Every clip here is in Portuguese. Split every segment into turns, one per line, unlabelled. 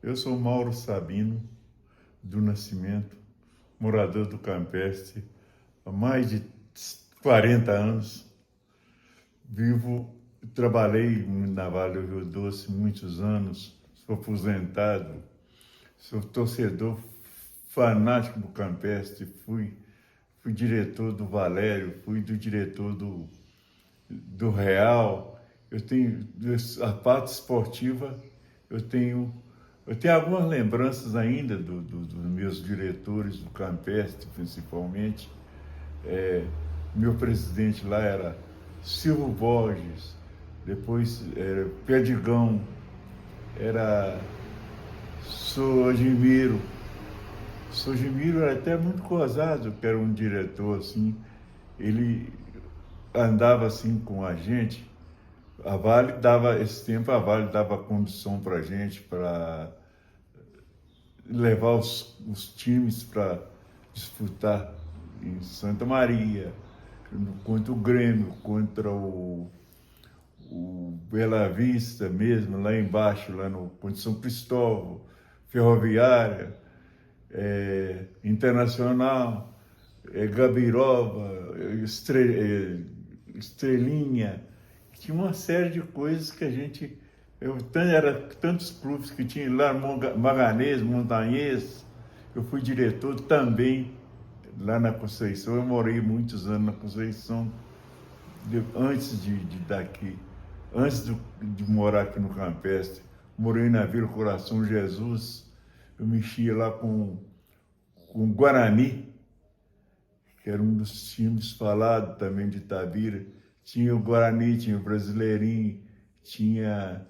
Eu sou Mauro Sabino do Nascimento, morador do Campestre há mais de 40 anos. Trabalhei na Vale do Rio Doce muitos anos, sou aposentado, sou torcedor fanático do Campestre, fui diretor do Valério, fui do diretor do Real. Eu tenho a parte esportiva, eu tenho algumas lembranças ainda dos meus diretores do Campestre, principalmente. Meu presidente lá era Silvio Borges, depois era Perdigão, era Sojimiro. Sojimiro era até muito gozado, que era um diretor assim. Ele andava assim com a gente. A Vale dava condição para a gente, para levar os times para disputar em Santa Maria, contra o Grêmio, contra o Bela Vista mesmo, lá embaixo, contra São Cristóvão, Ferroviária, Internacional, Gabiroba, Estrelinha. Tinha uma série de coisas que a gente... Era tantos clubes que tinha lá, Maganês, Montanhês. Eu fui diretor também lá na Conceição. Eu morei muitos anos na Conceição, antes de morar aqui no Campestre. Morei na Vila Coração Jesus. Eu mexia lá com o Guarani, que era um dos times falados também de Itabira. Tinha o Guarani, tinha o Brasileirinho, tinha...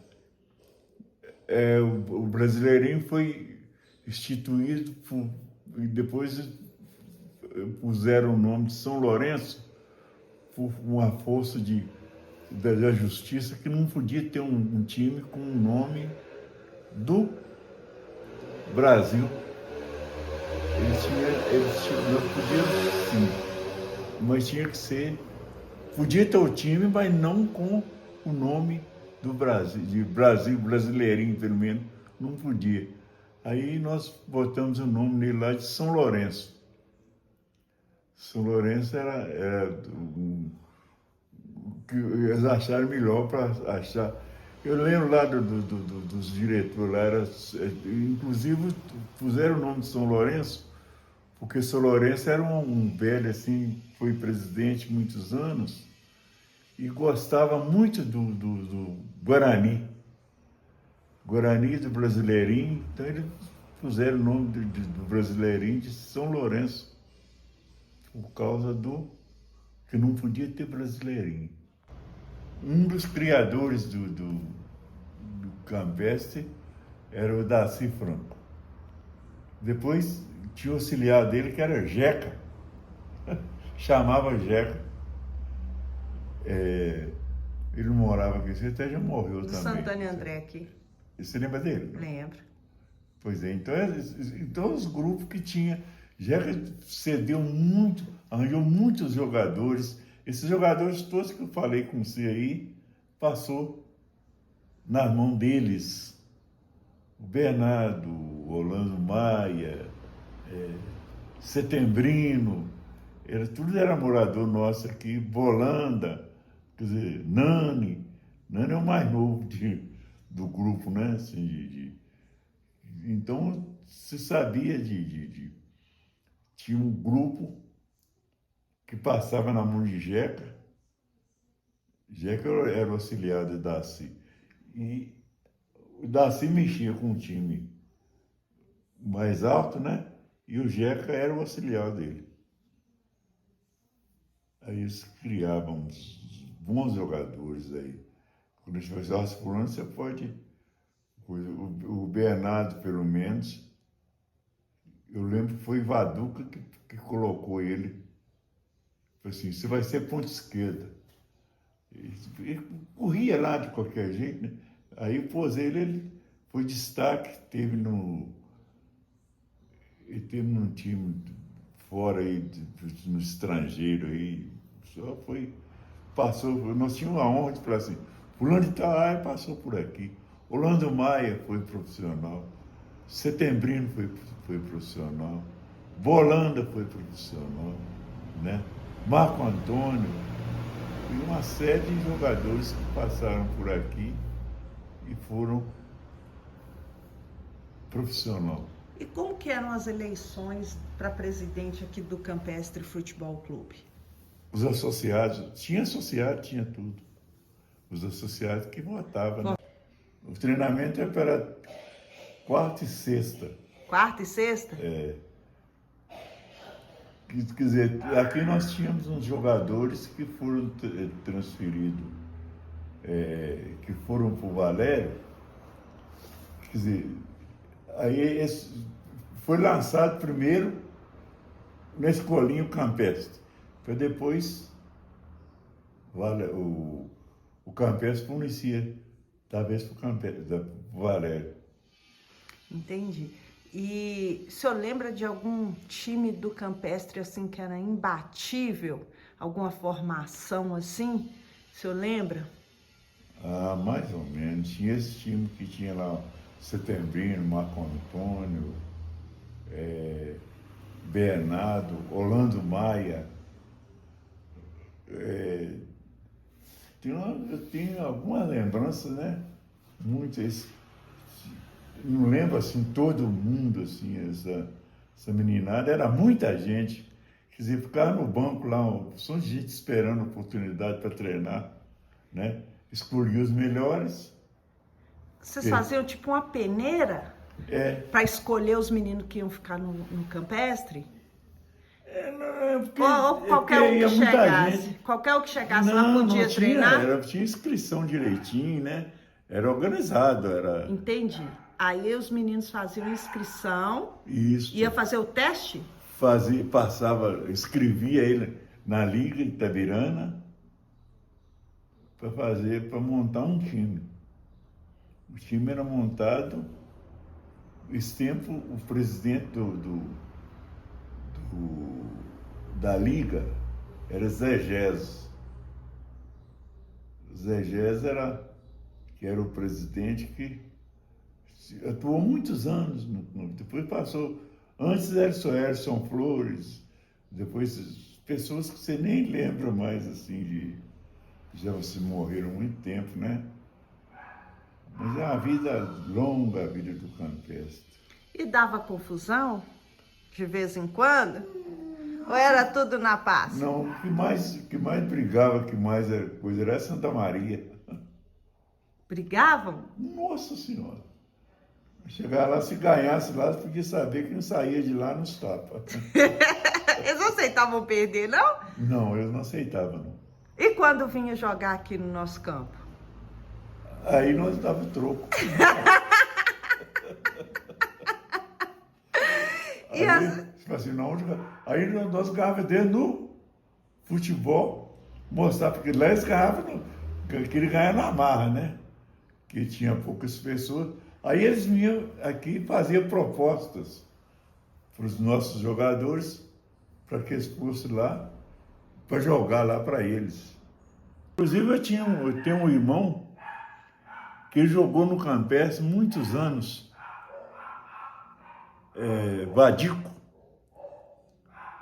o Brasileirinho foi instituído e depois puseram o nome de São Lourenço por uma força da justiça que não podia ter um time com o nome do Brasil. Nós podíamos sim, mas tinha que ser... Podia ter o time, mas não com o nome do Brasil, Brasileirinho, pelo menos, não podia. Aí nós botamos o nome nele lá de São Lourenço. São Lourenço era o que eles acharam melhor para achar. Eu lembro lá dos diretores lá, inclusive puseram o nome de São Lourenço, porque São Lourenço era um velho assim, foi presidente muitos anos e gostava muito do Guarani. Guarani do Brasileirinho, então eles puseram o nome do Brasileirinho de São Lourenço, por causa que não podia ter Brasileirinho. Um dos criadores do Campestre era o Darcy Franco. Depois tinha o auxiliar dele que era Jeca, chamava Jeca. Ele não morava aqui, ele até já morreu também.
Santana e André aqui.
Você lembra dele?
Lembro.
Pois é, então os grupos que tinha, Jeca cedeu muito, arranjou muitos jogadores. Esses jogadores todos que eu falei com você aí, passou nas mãos deles. O Bernardo, o Orlando Maia, Setembrino, tudo era morador nosso aqui, Bolanda, quer dizer, Nani é o mais novo do grupo, né? Assim, então, se sabia tinha um grupo que passava na mão de Jeca. Jeca era o auxiliar do Darcy. E o Darcy mexia com um time mais alto, né? E o Jeca era o auxiliar dele. Aí eles criavam uns bons jogadores aí. Quando a gente falava, fulano, você pode... O Bernardo, pelo menos, eu lembro que foi Vaduca que colocou ele. Falei assim, você vai ser ponta esquerda. Ele corria lá de qualquer jeito, né? Aí pôs ele foi destaque, ele teve num time fora aí, no estrangeiro aí, passou, nós tínhamos a honra de falar assim, fulano de tal, passou por aqui. Orlando Maia foi profissional. Setembrino foi profissional, Bolanda foi profissional, né? Marco Antônio e uma série de jogadores que passaram por aqui e foram profissional.
E como que eram as eleições para presidente aqui do Campestre Futebol Clube?
Os associados, tinha tudo. Os associados que votavam. Né? O treinamento era para quarta e sexta.
Quarta e sexta?
É. Quer dizer, aqui nós tínhamos uns jogadores que foram transferidos, que foram para o Valério. Quer dizer, aí foi lançado primeiro na Escolinha Campestre, para depois o Campestre fornecia, talvez para o Valério.
Entendi. E o senhor lembra de algum time do Campestre assim que era imbatível? Alguma formação assim? O senhor lembra?
Ah, mais ou menos. Tinha esse time que tinha lá Setembrino, Marco Antônio, Bernardo, Orlando Maia. Eu tenho algumas lembranças, né? Muitas. Não lembro assim, todo mundo, assim, essa meninada, era muita gente. Quer dizer, ficava no banco lá, só gente esperando oportunidade para treinar, né? Escolhia os melhores.
Vocês faziam tipo uma peneira para escolher os meninos que iam ficar no Campestre? Ou qualquer um que chegasse? Qualquer um que chegasse lá podia treinar?
Tinha inscrição direitinho, né? Era organizado, era...
Entendi. Aí os meninos faziam inscrição,
Isso.
Ia fazer o teste?
Escrevia ele na Liga de Itabirana para montar um time. O time era montado, esse tempo o presidente da Liga era Zé Gés. Zé Gés era o presidente que atuou muitos anos no clube. Depois passou, antes era só Erson Flores, depois pessoas que você nem lembra mais, assim, já se morreram há muito tempo, né? Mas é uma vida longa, a vida do Campestre.
E dava confusão de vez em quando? Ou era tudo na paz?
Não, o que mais brigava, que mais era coisa, era Santa Maria.
Brigavam?
Nossa Senhora! Chegar lá, se ganhasse lá, você podia saber que não saía de lá nos tapas.
Eles não aceitavam perder, não?
Não, eles não aceitavam, não.
E quando vinha jogar aqui no nosso campo?
Aí nós dava troco. Aí nós ganhávamos dentro do futebol, mostrar, porque lá eles ganhavam, queriam ganhar na marra, né? Que tinha poucas pessoas. Aí eles vinham aqui e faziam propostas para os nossos jogadores, para que eles fossem lá, para jogar lá para eles. Inclusive eu tenho um irmão que jogou no Campestre muitos anos, Vadico.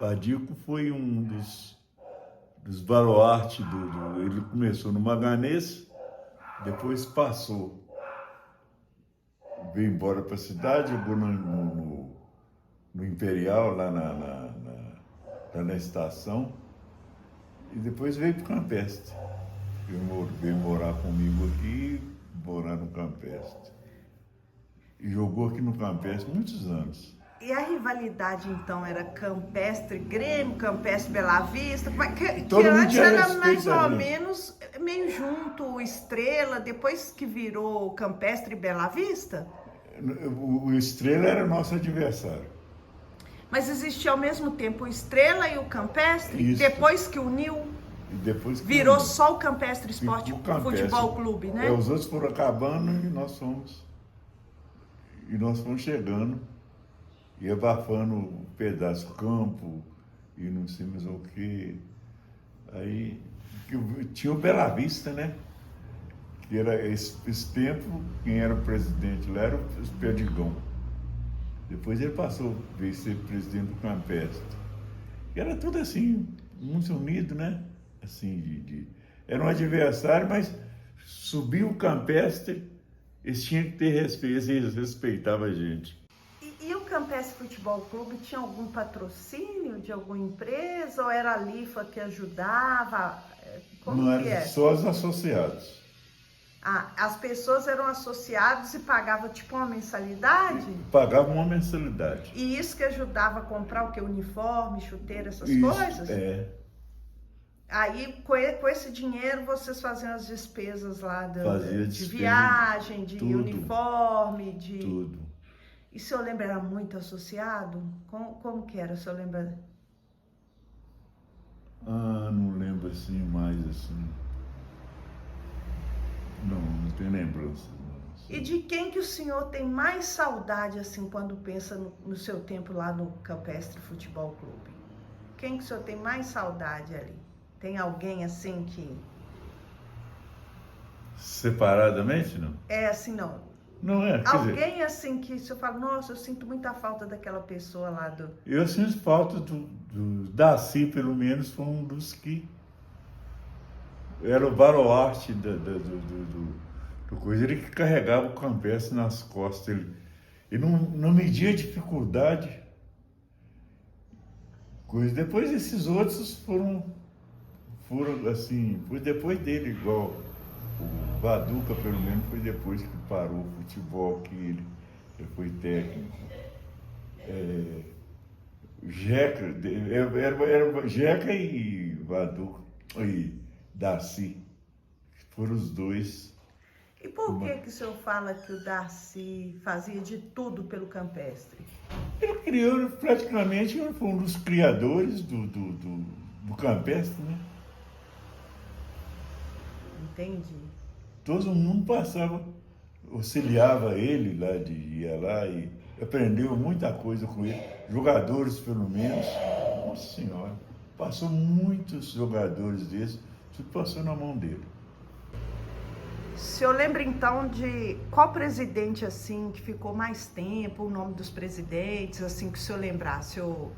Vadico foi um dos baluartes ele começou no Maganês, depois passou, veio embora para a cidade, jogou no Imperial, lá na estação, e depois veio para o Campestre. Veio morar comigo aqui, morar no Campestre. E jogou aqui no Campestre muitos anos.
E a rivalidade, então, era Campestre-Grêmio, Campestre-Bela Vista? Que antes era mais ou menos meio junto, Estrela, depois que virou Campestre-Bela Vista?
O Estrela era nosso adversário.
Mas existia ao mesmo tempo o Estrela e o Campestre?
Isso.
Depois que uniu?
E depois que
virou
uniu.
só o Campestre Esporte Futebol Clube, né?
Os outros foram acabando e nós fomos chegando e abafando um pedaço do campo e não sei mais o que. Aí tinha o Bela Vista, né? Que era esse tempo, quem era o presidente lá era o Perdigão. Depois ele passou a ser presidente do Campestre. E era tudo assim, muito unido, né? Assim, era um adversário, mas subiu o Campestre, eles tinham que ter respeito, eles respeitavam a gente.
E o Campestre Futebol Clube tinha algum patrocínio de alguma empresa ou era a Lifa que ajudava? Como
Não
que
era
é?
só os associados.
Ah, as pessoas eram associadas e pagavam tipo uma mensalidade?
Pagavam uma mensalidade.
E isso que ajudava a comprar o que? Uniforme, chuteira, essas
Isso,
coisas?
é.
Aí, com esse dinheiro, vocês faziam as despesas lá
Fazia
de
despesa,
viagem, de
tudo,
uniforme, de...
tudo.
E o senhor lembra, era muito associado? Como que era, o senhor lembra?
Ah, não lembro assim mais assim. Não tenho lembrança.
E de quem que o senhor tem mais saudade, assim, quando pensa no seu tempo lá no Campestre Futebol Clube? Quem que o senhor tem mais saudade ali? Tem alguém, assim, que...
Separadamente, não?
É, assim, não.
Não é, quer dizer,
Alguém, assim, que o senhor fala, nossa, eu sinto muita falta daquela pessoa lá do...
eu sinto falta do Daci, pelo menos, foi um dos que era o baluarte do coisa. Ele que carregava o Campestre nas costas. Ele não media dificuldade. Coisa. Depois esses outros foram assim, foi depois dele, igual o Vaduca, pelo menos, foi depois que parou o futebol, que ele foi técnico. Jeca, era Jeca e Vaduca, e Daci, foram os dois.
E por que o senhor fala que o Darcy fazia de tudo pelo Campestre?
Ele criou, praticamente, foi um dos criadores do Campestre, né?
Entendi.
Todo mundo passava, auxiliava ele lá, ia lá e aprendeu muita coisa com ele. Jogadores, pelo menos. Nossa Senhora, passou muitos jogadores desses, tudo passou na mão dele.
O senhor lembra, então, de qual presidente, assim, que ficou mais tempo, o nome dos presidentes, assim, que o senhor lembrar, se eu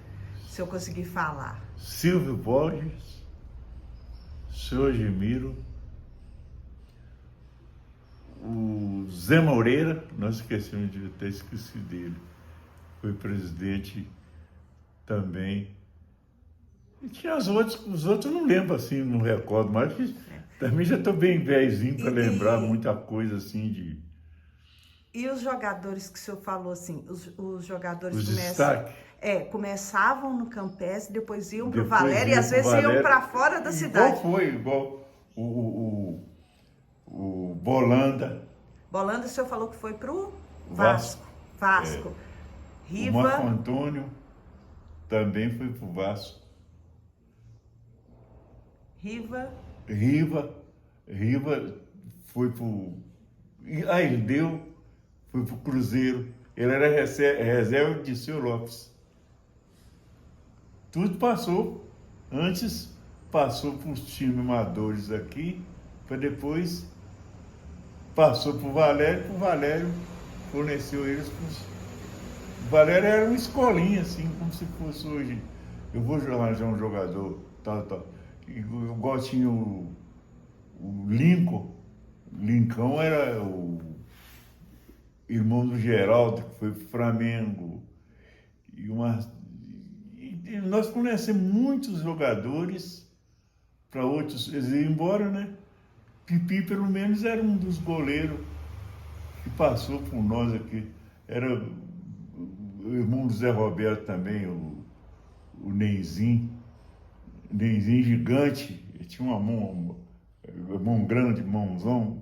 conseguir falar?
Silvio Borges, Senhor Gemiro, o Zé Moreira, nós esquecemos de ter esquecido dele, foi presidente também. E tinha os outros eu não lembro assim, não recordo mais, que também já estou bem velhinho para lembrar muita coisa assim de...
E os jogadores que o senhor falou, assim, os jogadores
Os destaques.
Começavam no Campestre, depois iam para o
Depois
Valério e às vezes
Valério.
iam para fora da cidade.
Igual o Bolanda.
Bolanda, o senhor falou que foi para o
Vasco.
Vasco.
O
Riva.
Marco Antônio também foi para o Vasco. Riva foi para o... Ele foi para o Cruzeiro. Ele era reserva de Seu Lopes. Tudo passou. Antes passou para os times amadores aqui, para depois passou para o Valério forneceu eles para os... O Valério era uma escolinha, assim, como se fosse hoje. Eu vou arranjar um jogador, tal. Igual tinha o Lincoln. Lincoln era o irmão do Geraldo, que foi pro Flamengo. E nós conhecemos muitos jogadores para outros. Eles iam embora, né? Pipi, pelo menos, era um dos goleiros que passou por nós aqui. Era o irmão do Zé Roberto também, o Neizinho. Neizinho gigante. Ele tinha uma mão grande, mãozão.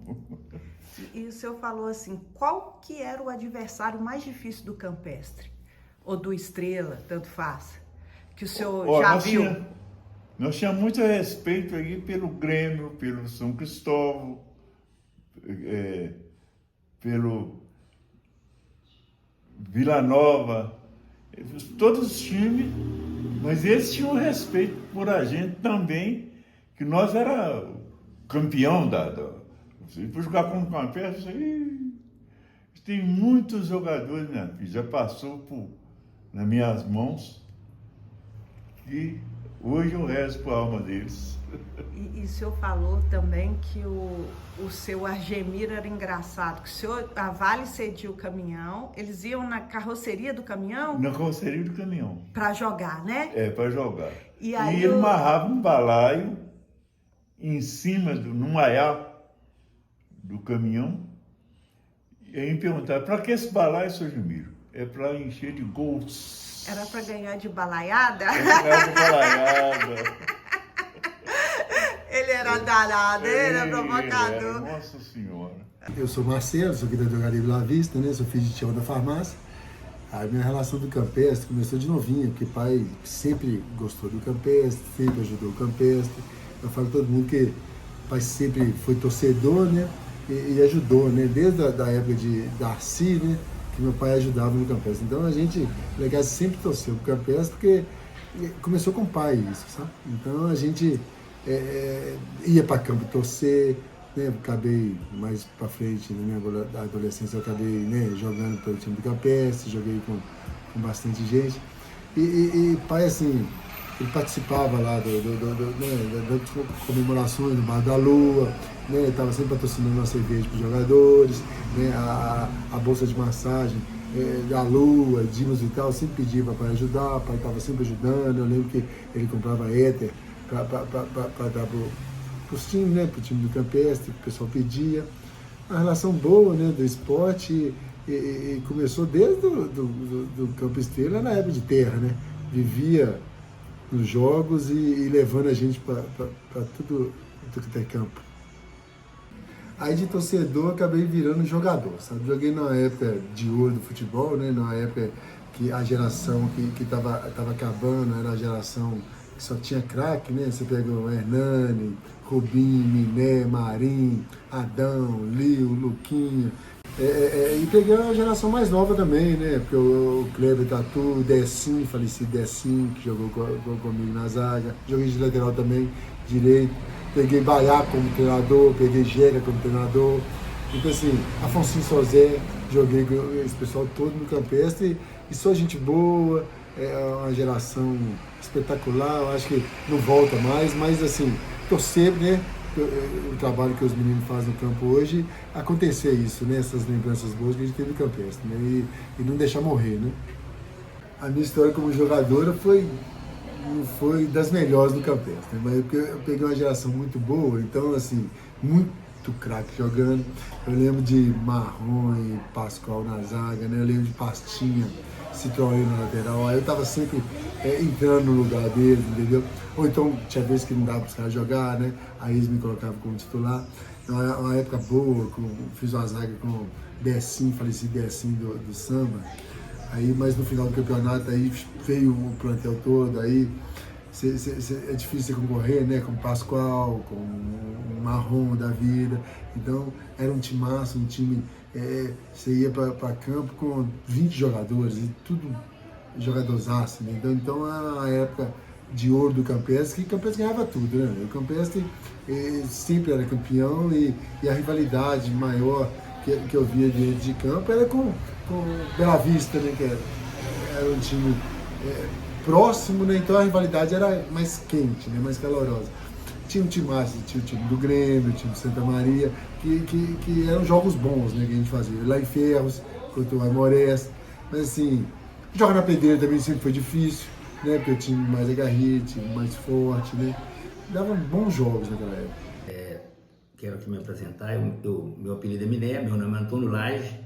E o senhor falou assim, qual que era o adversário mais difícil do Campestre? Ou do Estrela, tanto faz? Que o senhor já viu?
Nós tínhamos muito respeito aí pelo Grêmio, pelo São Cristóvão, pelo Vila Nova, todos os times, mas eles tinham respeito por a gente também, que nós era campeão da por jogar com o Campestre, Tem muitos jogadores, minha filha, já passou nas minhas mãos e hoje eu rezo por alma deles.
E o senhor falou também que o seu Argemiro era engraçado, que a Vale cedia o caminhão, eles iam na carroceria do caminhão?
Na carroceria do caminhão.
Para jogar, né?
É, para jogar.
E aí
ele amarrava um balaio em cima, num aial do caminhão, e aí me perguntava, para que esse balaio, seu Argemiro? É para encher de gols.
Era para ganhar de balaiada?
Era para ganhar de balaiada.
Ele era danado, ele era provocador.
Nossa Senhora.
Eu sou Marcelo, sou criador Garibe La Vista, né? Sou filho de Tião da farmácia. A minha relação do campestre começou de novinho, porque pai sempre gostou do campestre, sempre ajudou o campestre. Eu falo para todo mundo que pai sempre foi torcedor, né? E ajudou, né? Desde a época de Darcy, né? Que meu pai ajudava no campestre. Então a gente, legal, sempre torceu pro campestre, porque começou com o pai isso, sabe? Então a gente ia para campo torcer, né? Acabei mais para frente, na minha adolescência, eu acabei, né, jogando pelo time do campestre, joguei com bastante gente. E pai, assim, ele participava lá das comemorações do Bar da Lua, né? Estava sempre patrocinando uma cerveja para os jogadores, né? A bolsa de massagem da Lua, Dimos e tal, sempre pedia para pai ajudar, o pai estava sempre ajudando. Eu lembro que ele comprava éter para dar para os times, né? Para o time do campestre, que o pessoal pedia. Uma relação boa, né, do esporte, e começou desde do Campo Estrela, na época de terra, né? Vivia nos jogos e levando a gente para tudo que tem campo. Aí de torcedor acabei virando jogador, sabe? Joguei numa época de ouro do futebol, né? Numa época que a geração que tava acabando era a geração que só tinha craque, né? Você pegou Hernani, Rubinho, Miné, Marim, Adão, Lio, Luquinha. E peguei uma geração mais nova também, né? Porque o Kleber Tatu, Decim, falecido Decim, que jogou comigo na zaga. Joguei de lateral também, direito. Peguei Baiá como treinador, peguei Gera como treinador. Então assim, Afonso Sozé, joguei com esse pessoal todo no campestre. E só gente boa, é uma geração espetacular. Eu acho que não volta mais, mas assim, torcer, né? O trabalho que os meninos fazem no campo hoje, acontecer isso, né? Essas lembranças boas que a gente teve no campestre, né? E não deixar morrer, né? A minha história como jogadora não foi das melhores do campestre, né? Mas eu peguei uma geração muito boa, então assim, muito craque jogando. Eu lembro de Marrom e Pascoal na zaga, né? Eu lembro de Pastinha, Citroën na lateral. Aí eu tava sempre entrando no lugar deles, entendeu? Ou então tinha vezes que não dava para os caras jogar, né? Aí eles me colocavam como titular. Uma época boa, fiz uma zaga com Decim, falecido Decim do samba. Aí, mas no final do campeonato aí veio o plantel todo, aí é difícil você concorrer, né? Com o Pascoal, com o Marrom da vida. Então era um timaço, um time. Você ia para campo com 20 jogadores e tudo jogadorzaço, né? Então a época de ouro do campestre, que o campestre ganhava tudo, né? O campestre sempre era campeão e a rivalidade maior que eu via de campo era com Bela Vista, né? Que era um time próximo, né? Então a rivalidade era mais quente, né? Mais calorosa. Tinha um time massa, tinha o time do Grêmio, o time de Santa Maria, que eram jogos bons, né? Que a gente fazia. Lá em Ferros, contra o Aimorés. Mas assim, jogar na pedreira também sempre foi difícil, né? Porque o time mais agarrite, mais forte, né? Dava bons jogos naquela época.
Quero aqui me apresentar. Meu apelido é Miné, meu nome é Antônio Lage.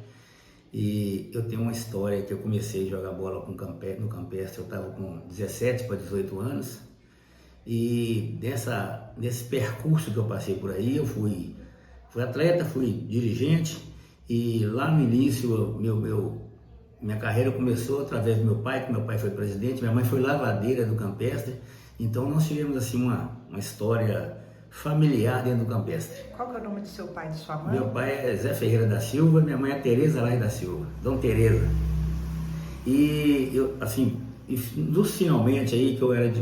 E eu tenho uma história que eu comecei a jogar bola no campestre, eu estava com 17 para 18 anos. E nesse percurso que eu passei por aí, eu fui atleta, fui dirigente. E lá no início, minha carreira começou através do meu pai, que meu pai foi presidente, minha mãe foi lavadeira do campestre. Então nós tivemos assim uma história familiar dentro do campestre.
Qual que é o nome do seu pai e de sua mãe?
Meu pai é Zé Ferreira da Silva, minha mãe é Tereza Lage da Silva, Dom Tereza. E eu, assim, industrialmente aí que eu era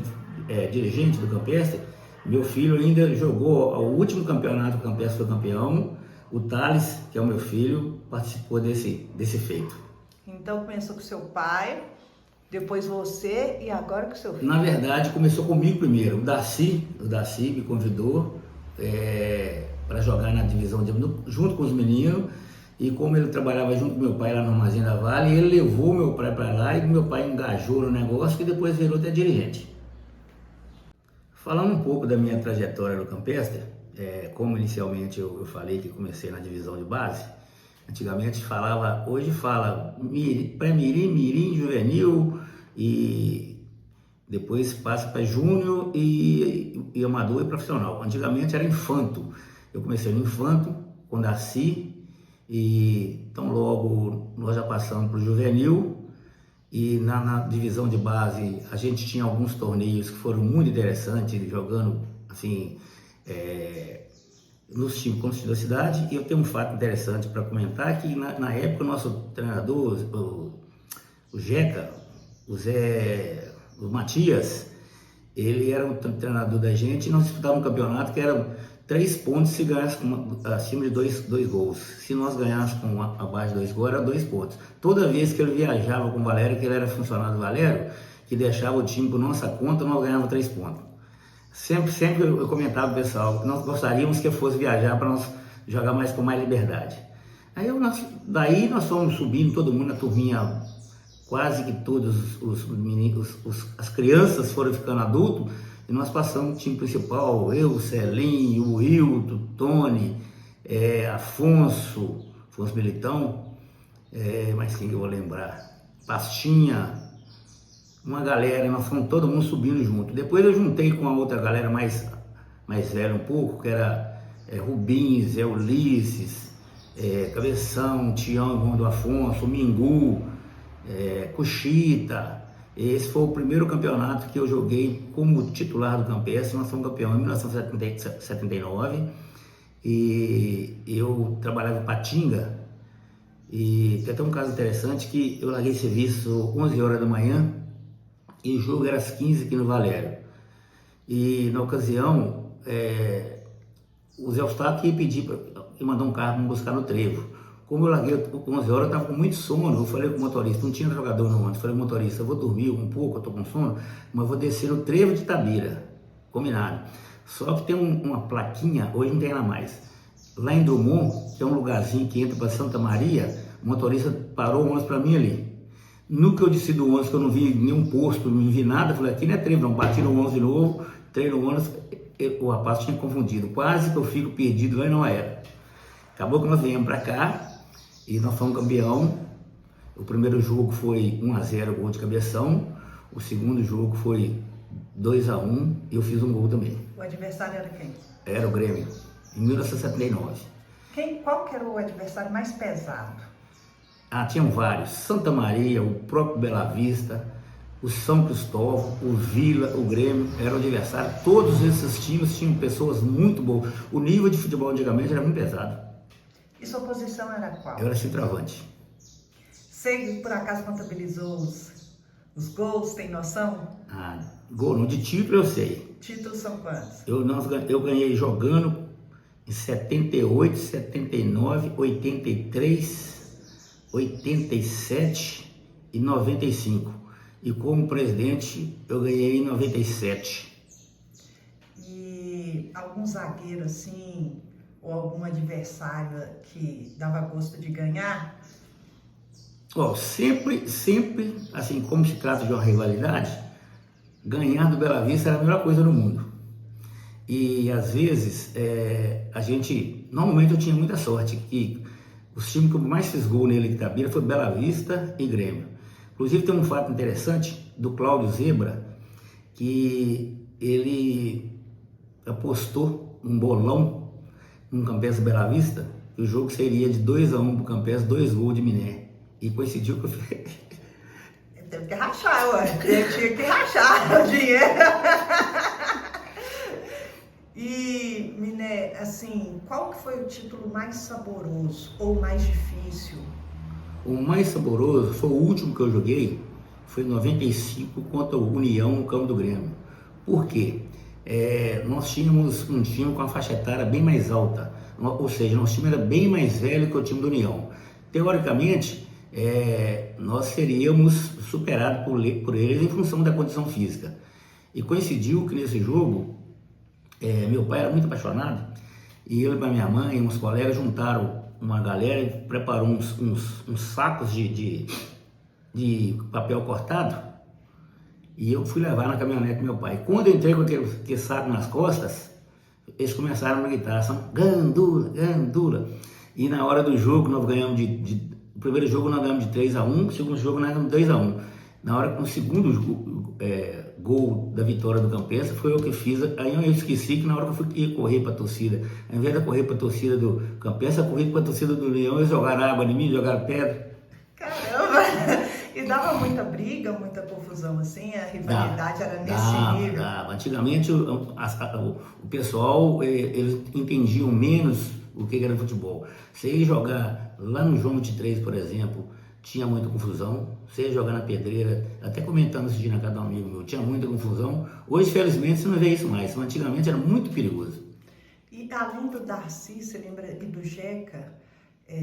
dirigente do campestre, meu filho ainda jogou o último campeonato que o campestre foi campeão, O Thales, que é o meu filho, participou desse feito.
Então começou com seu pai, depois você e agora com seu filho.
Na verdade, começou comigo primeiro. O Darcy me convidou para jogar na divisão junto com os meninos. E como ele trabalhava junto com meu pai lá no Armazém da Vale, ele levou meu pai para lá e meu pai engajou no negócio e depois virou até dirigente. Falando um pouco da minha trajetória no Campestre, como inicialmente eu falei que comecei na divisão de base, antigamente falava, hoje fala pré-mirim, mirim, juvenil e depois passa para júnior e amador e profissional. Antigamente era infanto. Eu comecei no infanto, com Darcy, e então logo nós já passamos para o juvenil e na divisão de base a gente tinha alguns torneios que foram muito interessantes, jogando assim nos times com da cidade. E eu tenho um fato interessante para comentar, que na época o nosso treinador, o Jeca, o Matias, ele era um treinador da gente e nós disputávamos um campeonato que era 3 pontos se ganhasse acima de 2 gols. Se nós ganhássemos com abaixo de 2 gols, era 2 pontos. Toda vez que ele viajava com o Valério, que ele era funcionário do Valério, que deixava o time por nossa conta, nós ganhávamos 3 pontos. Sempre eu comentava pro pessoal que nós gostaríamos que eu fosse viajar para nós jogar com mais liberdade. Daí nós fomos subindo, todo mundo na turminha, quase que todos os meninos, as crianças foram ficando adultos. E nós passamos o time principal, eu, Celinho, o Hilton, o Tony, Afonso Militão, mas quem eu vou lembrar? Pastinha, uma galera, nós fomos todo mundo subindo junto. Depois eu juntei com a outra galera mais velha um pouco, que era Rubins, Ulisses, Cabeção, Tião, irmão do Afonso, Mingu, Cuxita. Esse foi o primeiro campeonato que eu joguei como titular do Campestre. Nós fomos campeão em 1979 e eu trabalhava em Patinga. E tem até um caso interessante que eu larguei serviço 11 horas da manhã e o jogo era às 15 aqui no Valério. E na ocasião, o Zé Eustáquio ia pedir para mandar um carro para me buscar no Trevo. Como eu larguei 11 horas, eu estava com muito sono. Eu falei com o motorista, não tinha jogador no ônibus. Falei, motorista, eu vou dormir um pouco, eu estou com sono, mas vou descer no Trevo de Itabira, combinado. Só que tem uma plaquinha, hoje não tem lá mais. Lá em Drummond, que é um lugarzinho que entra para Santa Maria, o motorista parou o ônibus para mim ali. No que eu desci do ônibus, que eu não vi nenhum posto, não vi nada, eu falei, aqui não é Trevo, não. Bati no ônibus de novo, entrei no ônibus, o rapaz tinha confundido. Quase que eu fico perdido lá e não era. Acabou que nós viemos para cá. E nós fomos campeão. O primeiro jogo foi 1-0, gol de Cabeção. O segundo jogo foi 2-1 e eu fiz um gol também.
O adversário era quem?
Era o Grêmio, em 1979.
Qual que era o adversário mais pesado?
Tinham vários. Santa Maria, o próprio Bela Vista, o São Cristóvão, o Vila, o Grêmio, era o adversário. Todos esses times tinham pessoas muito boas. O nível de futebol antigamente era muito pesado.
E sua posição era qual?
Eu era centroavante.
Você, por acaso, contabilizou os gols, tem noção?
Gol não, de título eu sei.
Títulos são quantos?
Eu ganhei jogando em 78, 79, 83, 87 e 95. E como presidente eu ganhei em 97.
E algum zagueiro assim, ou algum adversário que dava gosto de ganhar?
Sempre, assim, como se trata de uma rivalidade, ganhar do Bela Vista era a melhor coisa no mundo. E às vezes, normalmente eu tinha muita sorte, que os times que eu mais fiz gol nele de Itabira foi Bela Vista e Grêmio. Inclusive tem um fato interessante do Cláudio Zebra, que ele apostou um bolão no Campestre Bela Vista, que o jogo seria de 2-1 pro Campestre, 2 gols de Miné. E coincidiu que eu fiz.
Teve que rachar, ué. Tinha que rachar o dinheiro. E, Miné, assim, qual que foi o título mais saboroso ou mais difícil?
O mais saboroso foi o último que eu joguei, foi em 95 contra o União no campo do Grêmio. Por quê? Nós tínhamos um time com a faixa etária bem mais alta. ou seja, nosso time era bem mais velho que o time do União. Teoricamente, nós seríamos superados por eles em função da condição física. E coincidiu que nesse jogo, meu pai era muito apaixonado, e eu e minha mãe e uns colegas juntaram uma galera e preparou uns sacos de papel cortado, e eu fui levar na caminhonete do meu pai. Quando eu entrei com aquele saco nas costas, eles começaram a gritar, Gandula, Gandula. E na hora do jogo, nós ganhamos o primeiro jogo nós ganhamos de 3-1, o segundo jogo nós ganhamos 2-1. Na hora que o segundo gol da vitória do Campestre foi eu que fiz. Aí eu esqueci que na hora que eu ia correr para a torcida, ao invés de correr para a torcida do Campestre, eu corri para a torcida do Leão, eles jogaram água em mim, jogaram pedra.
Caramba! E dava muita briga, muita confusão assim? A rivalidade era nesse nível?
Dava. Antigamente o pessoal, eles entendiam menos o que era futebol. Você ia jogar lá no João 23, por exemplo, tinha muita confusão. Você ia jogar na Pedreira, até comentando esse dia na casa de um amigo meu, tinha muita confusão. Hoje, felizmente, você não vê isso mais. Mas antigamente era muito perigoso.
E além do Darcy, você lembra, e do Jeca,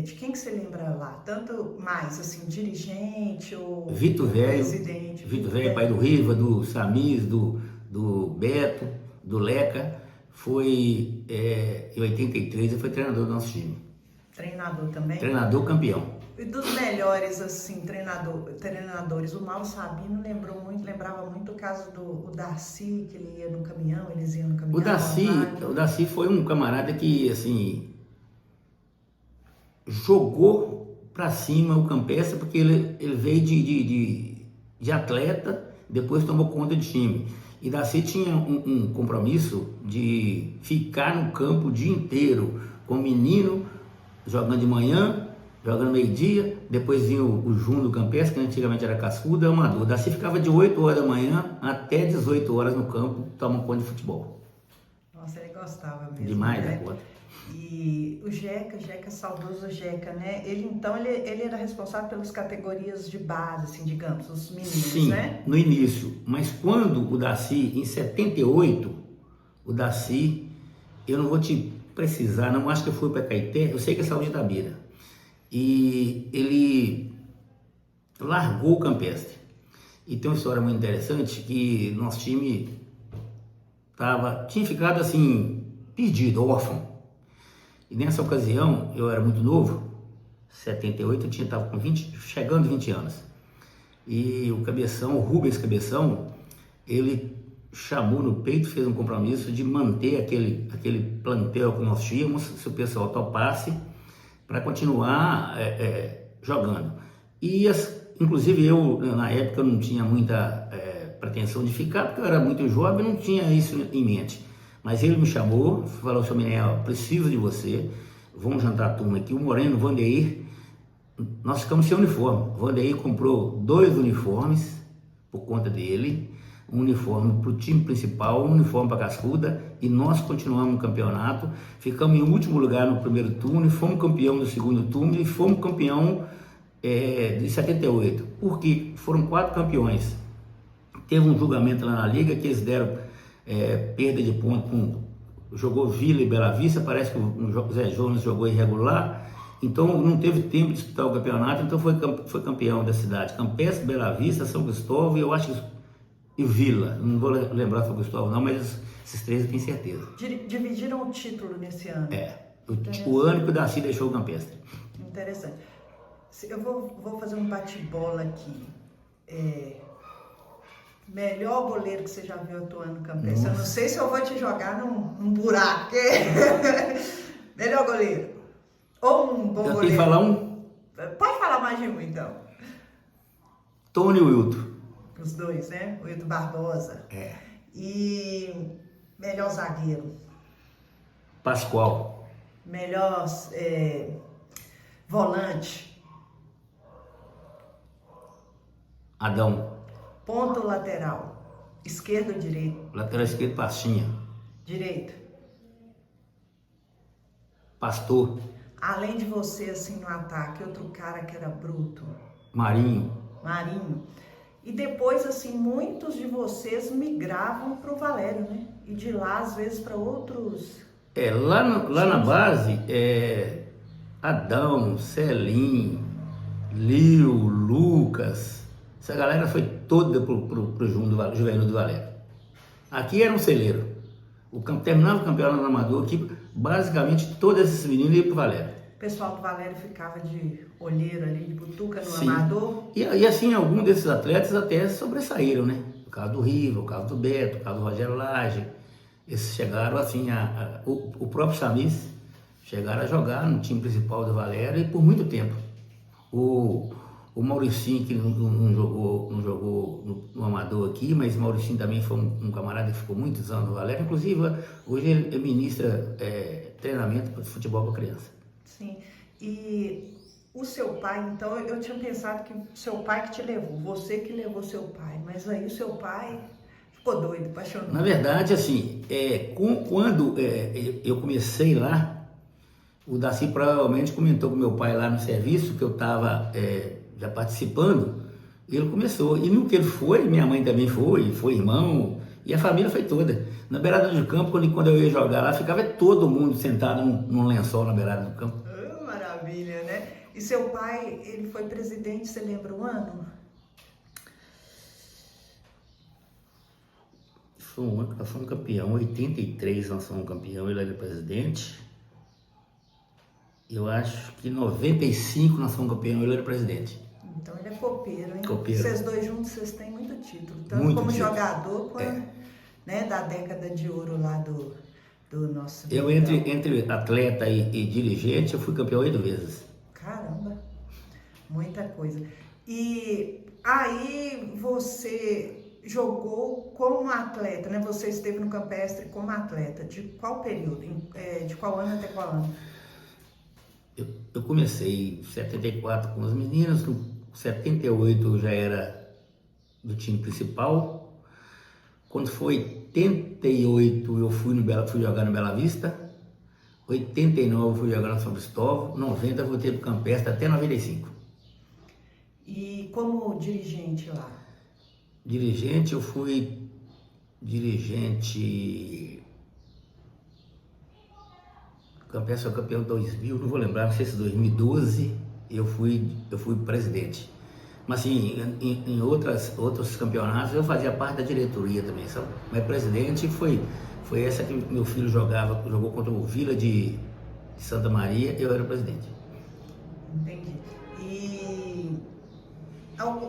de quem que você lembra lá? Tanto mais, assim, dirigente ou
Vitor Velho,
presidente?
Vitor Velho, pai do Riva, do Samis, do Beto, do Leca. Foi em 83, ele foi treinador do nosso time.
Treinador também?
Treinador campeão.
E dos melhores, assim, treinadores, o Mauro Sabino lembrava muito o caso do Darcy, que ele ia no caminhão, eles iam no caminhão.
O Darcy foi um camarada que, assim, jogou pra cima o Campestre, porque ele veio de atleta, depois tomou conta de time. E Darcy tinha um compromisso de ficar no campo o dia inteiro, com o menino jogando de manhã, jogando meio-dia, depois vinha o Júnior do Campestre, que antigamente era cascudo, e amador. Darcy ficava de 8 horas da manhã até 18 horas no campo, tomando conta de futebol.
Nossa, ele gostava mesmo.
Demais,
né?
da conta.
E o Jeca, saudoso Jeca, né? Ele era responsável pelas categorias de base, assim, digamos, os meninos,
Sim,
né?
no início. Mas quando o Darcy, em 78, o Darcy, eu não vou te precisar, não acho que eu fui para Caeté, eu sei que é Saúde da Beira. E ele largou o Campestre. E tem uma história muito interessante que nosso time tinha ficado assim, perdido, órfão. E nessa ocasião, eu era muito novo, 78, eu estava com chegando a 20 anos. E o Cabeção, o Rubens Cabeção, ele chamou no peito, fez um compromisso de manter aquele plantel que nós tínhamos, se o pessoal topasse, para continuar jogando. E, inclusive, eu, na época, não tinha muita pretensão de ficar, porque eu era muito jovem, não tinha isso em mente. Mas ele me chamou, falou, seu Minel, preciso de você, vamos jantar a turma aqui. O Moreno, o Vandeir, nós ficamos sem uniforme. O Vandeir comprou 2 uniformes por conta dele, um uniforme para o time principal, um uniforme para a cascuda, e nós continuamos no campeonato, ficamos em último lugar no primeiro turno, e fomos campeão no segundo turno, e fomos campeão de 78, porque foram 4 campeões. Teve um julgamento lá na liga que eles deram perda de ponto, jogou Vila e Bela Vista, parece que o Zé Jones jogou irregular, então não teve tempo de disputar o campeonato, então foi campeão da cidade. Campestre, Bela Vista, São Cristóvão e eu acho que e Vila, não vou lembrar São Cristóvão não, mas esses 3 eu tenho certeza.
Dividiram o título nesse ano.
O ano que o Darcy deixou o Campestre.
Interessante. Eu vou fazer um bate-bola aqui. Melhor goleiro que você já viu atuando no Campestre. Nossa. Eu não sei se eu vou te jogar num buraco. Melhor goleiro. Ou um bom goleiro.
Eu tenho que falar um?
Pode falar mais de um, então.
Tony Wilton.
Os 2, né? O Wilton Barbosa. E melhor zagueiro.
Pascoal.
Melhor volante.
Adão.
Ponto lateral. Esquerdo ou direito?
Lateral esquerdo, Pastinha.
Direito.
Pastor.
Além de você, assim, no ataque, outro cara que era bruto?
Marinho.
E depois, assim, muitos de vocês migravam para o Valério, né? E de lá, às vezes, para outros...
Lá na base, Adão, Celim, Lio, Lucas, essa galera foi toda pro Juvenil do Valério. Aqui era um celeiro. Terminava o campeonato amador aqui, basicamente todos esses meninos iam pro Valério.
O pessoal do Valério ficava de olheiro ali, de butuca no
Sim.
amador.
E assim, alguns desses atletas até sobressaíram, né? O caso do Riva, o caso do Beto, o caso do Rogério Lage. Esses chegaram assim, o próprio Chamis chegaram a jogar no time principal do Valério e por muito tempo. O Mauricinho, que não jogou no amador aqui, mas o Mauricinho também foi um camarada que ficou muitos anos no Valério. Inclusive, hoje ele ministra treinamento de futebol para criança.
Sim. E o seu pai, então, eu tinha pensado que o seu pai que te levou, você que levou seu pai, mas aí o seu pai ficou doido, apaixonado.
Na verdade, assim, quando eu comecei lá, o Daci provavelmente comentou com meu pai lá no serviço, que eu estava já participando, ele começou. E no que ele foi, minha mãe também foi irmão, e a família foi toda. Na beirada do campo, quando eu ia jogar lá, ficava todo mundo sentado num lençol na beirada do campo.
Maravilha, né? E seu pai, ele foi presidente, você lembra o ano?
Nós fomos campeão, em 83 nós fomos campeão, ele era presidente. Eu acho que em 95 nós fomos campeão, ele era presidente.
Então ele é copeiro, hein?
Copeiro.
Vocês dois juntos, vocês têm muito título. Tanto
muito
como
título.
jogador, quanto né, da década de ouro lá do nosso...
Eu, entre atleta e dirigente, eu fui campeão 8 vezes.
Caramba, muita coisa. E aí você jogou como atleta, né? Você esteve no Campestre como atleta. De qual período? De qual ano até qual ano?
Eu comecei em 74 com os meninos, em 78 eu já era do time principal. Quando foi 88 eu fui jogar no Bela Vista. 89 eu fui jogar no São Cristóvão. 90 eu voltei pro Campestre até 95.
E como dirigente lá?
Dirigente, eu fui dirigente... O Campestre foi campeão 2000, não vou lembrar, não sei se 2012 eu fui presidente. Mas assim, em outros campeonatos eu fazia parte da diretoria também, sabe? Mas presidente foi essa que meu filho jogou contra o Vila de Santa Maria, eu era presidente.
Entendi. E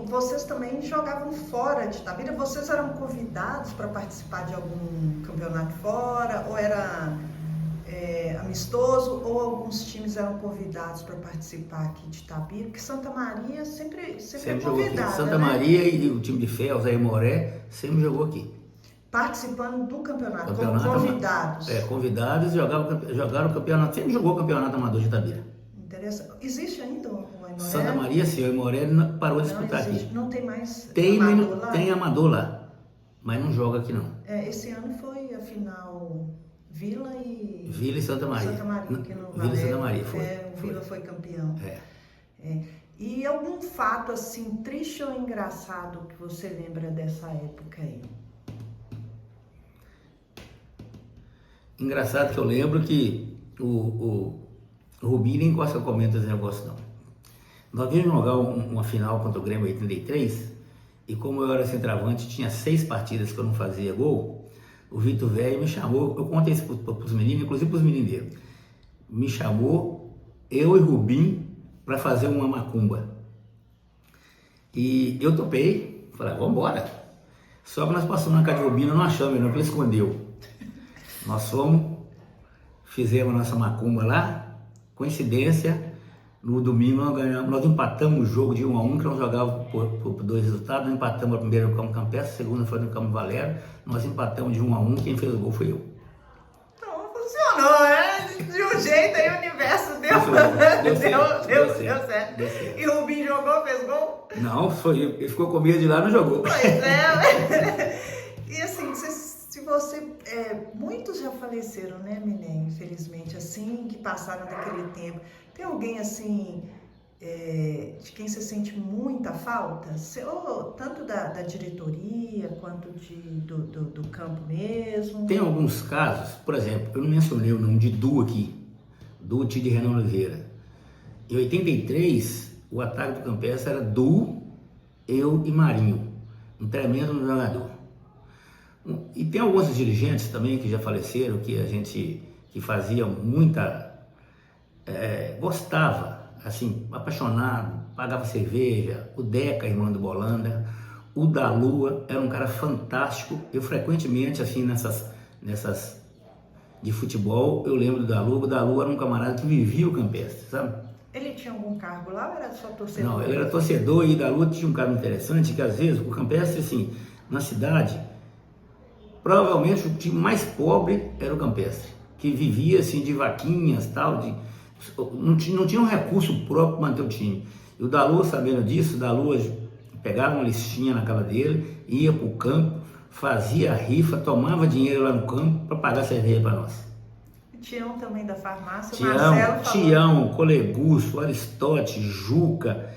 vocês também jogavam fora de Itabira? Vocês eram convidados para participar de algum campeonato fora? Ou era amistoso? Ou alguns times eram convidados para participar aqui de Itabira? Porque Santa Maria sempre é convidada,
Santa Maria e o time de Fel, Zé Moré, sempre jogou aqui.
Participando do campeonato como convidados.
Convidados, jogaram o campeonato, sempre jogou o campeonato amador de Itabira.
Interessante. Existe ainda o Aimoré?
Santa Maria, sim, o Aimoré parou de disputar aqui.
Não tem mais
amador
lá?
Tem amador lá, mas não joga aqui não.
Esse ano foi a final Vila e
Santa Maria.
Santa Maria, que no
Vila e Santa Maria, foi.
O Vila foi campeão.
É.
E algum fato assim, triste ou engraçado que você lembra dessa época aí?
Engraçado que eu lembro que o Rubinho nem gosta que eu comento esse negócio não. Nós vimos jogar uma final contra o Grêmio 83 e como eu era centroavante, tinha 6 partidas que eu não fazia gol, o Vitor Velho me chamou, eu contei isso para os meninos, inclusive para os meninos dele, me chamou, eu e Rubinho, para fazer uma macumba. E eu topei, falei, vamos embora. Só que nós passamos na casa de Rubinho, não achamos ele não, porque ele escondeu. Nós fizemos a nossa macumba lá, coincidência, no domingo nós empatamos o jogo de 1-1, que nós jogávamos por 2 resultados, nós empatamos a primeira no campo Campestre, a segunda foi no campo Valério, nós empatamos de 1-1, quem fez o gol foi eu.
Então funcionou, né? De um jeito aí o universo deu certo. E o Rubinho jogou, fez gol?
Não, ele ficou com medo de lá, não jogou.
Pois é, e assim, se você... muitos já faleceram, né, Miné? Infelizmente, assim, que passaram daquele tempo. Tem alguém, assim, de quem você sente muita falta? Tanto da diretoria quanto do campo mesmo?
Tem alguns casos, por exemplo, eu não mencionei o nome de Du aqui, Du de Renan Oliveira. Em 83, o ataque do Campestre era Du, eu e Marinho, um tremendo jogador. E tem alguns dirigentes também que já faleceram, que fazia muita, gostava, assim, apaixonado, pagava cerveja. O Deca, irmão do Bolanda, o da Lua, era um cara fantástico. Eu frequentemente, assim, nessas de futebol, eu lembro do da Lua. O da Lua era um camarada que vivia o Campestre, sabe?
Ele tinha algum cargo lá ou era só torcedor?
Não, ele era torcedor, e da Lua tinha um cargo interessante, que às vezes o Campestre, assim, na cidade, provavelmente o time mais pobre era o Campestre, que vivia assim de vaquinhas, tal, não tinha um recurso próprio para manter o time. E o Dalô, sabendo disso, o Dalô pegava uma listinha na casa dele, ia para o campo, fazia rifa, tomava dinheiro lá no campo para pagar cerveja para nós.
Tião também da farmácia, o Marcelo falou...
Tião, Colegusso, Aristote, Juca,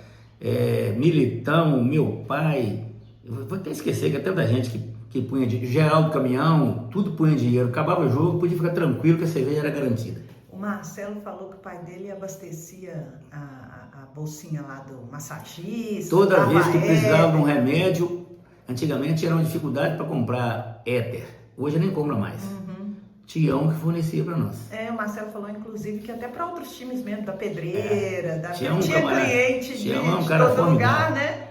Militão, meu pai, eu vou até esquecer que é tanta gente que punha dinheiro, Geraldo Caminhão, tudo punha dinheiro, acabava o jogo, podia ficar tranquilo que a cerveja era garantida.
O Marcelo falou que o pai dele abastecia a bolsinha lá do massagista.
Toda vez que precisava de um remédio, antigamente era uma dificuldade para comprar éter, hoje nem compra mais. Tião que fornecia para nós.
O Marcelo falou inclusive que até para outros times mesmo, da Pedreira,
Tião,
tinha cliente
Tião
de
é um cara
todo
formidável,
lugar, né?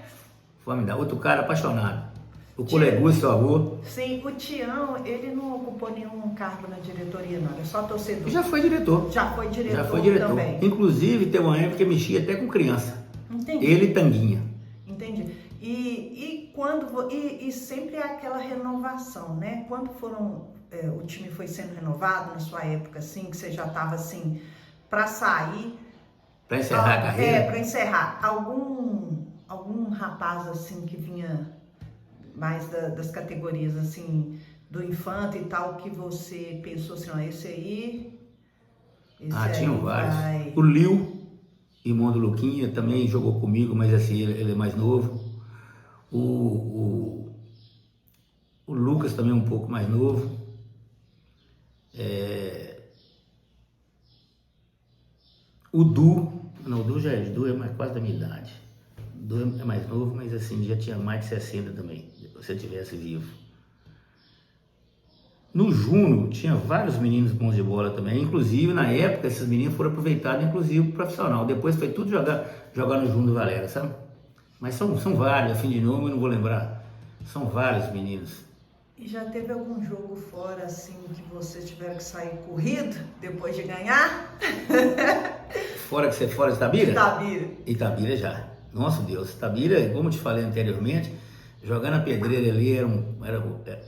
Formidável, outro cara apaixonado. O Colegusso, seu avô.
Sim, o Tião, ele não ocupou nenhum cargo na diretoria, não, era só torcedor.
Já foi diretor.
Já foi diretor também.
Inclusive, teve uma época que mexia até com criança.
Entendi.
Ele e Tanguinha.
Entendi. E sempre é aquela renovação, né? Quando o time foi sendo renovado na sua época, assim, que você já estava assim, para sair...
Para encerrar a carreira?
Para encerrar. Algum rapaz, assim, que vinha... mais das categorias, assim, do Infante e tal, que você pensou assim, ó, esse aí...
Tinham vários. O Liu, irmão do Luquinha, também jogou comigo, mas assim, ele é mais novo. O Lucas também é um pouco mais novo. O Du é quase da minha idade. O Du é mais novo, mas assim, já tinha mais de 60 também, se eu tivesse vivo. No Júnior tinha vários meninos bons de bola também, inclusive na época esses meninos foram aproveitados, inclusive pro profissional. Depois foi tudo jogar no Júnior do Valera, sabe? Mas são vários, a fim de nome eu não vou lembrar. São vários meninos.
E já teve algum jogo fora, assim, que vocês tiveram que sair corrido depois de ganhar?
Fora de Itabira?
Itabira.
Itabira já. Nossa Deus, Itabira, como eu te falei anteriormente, jogar na Pedreira ali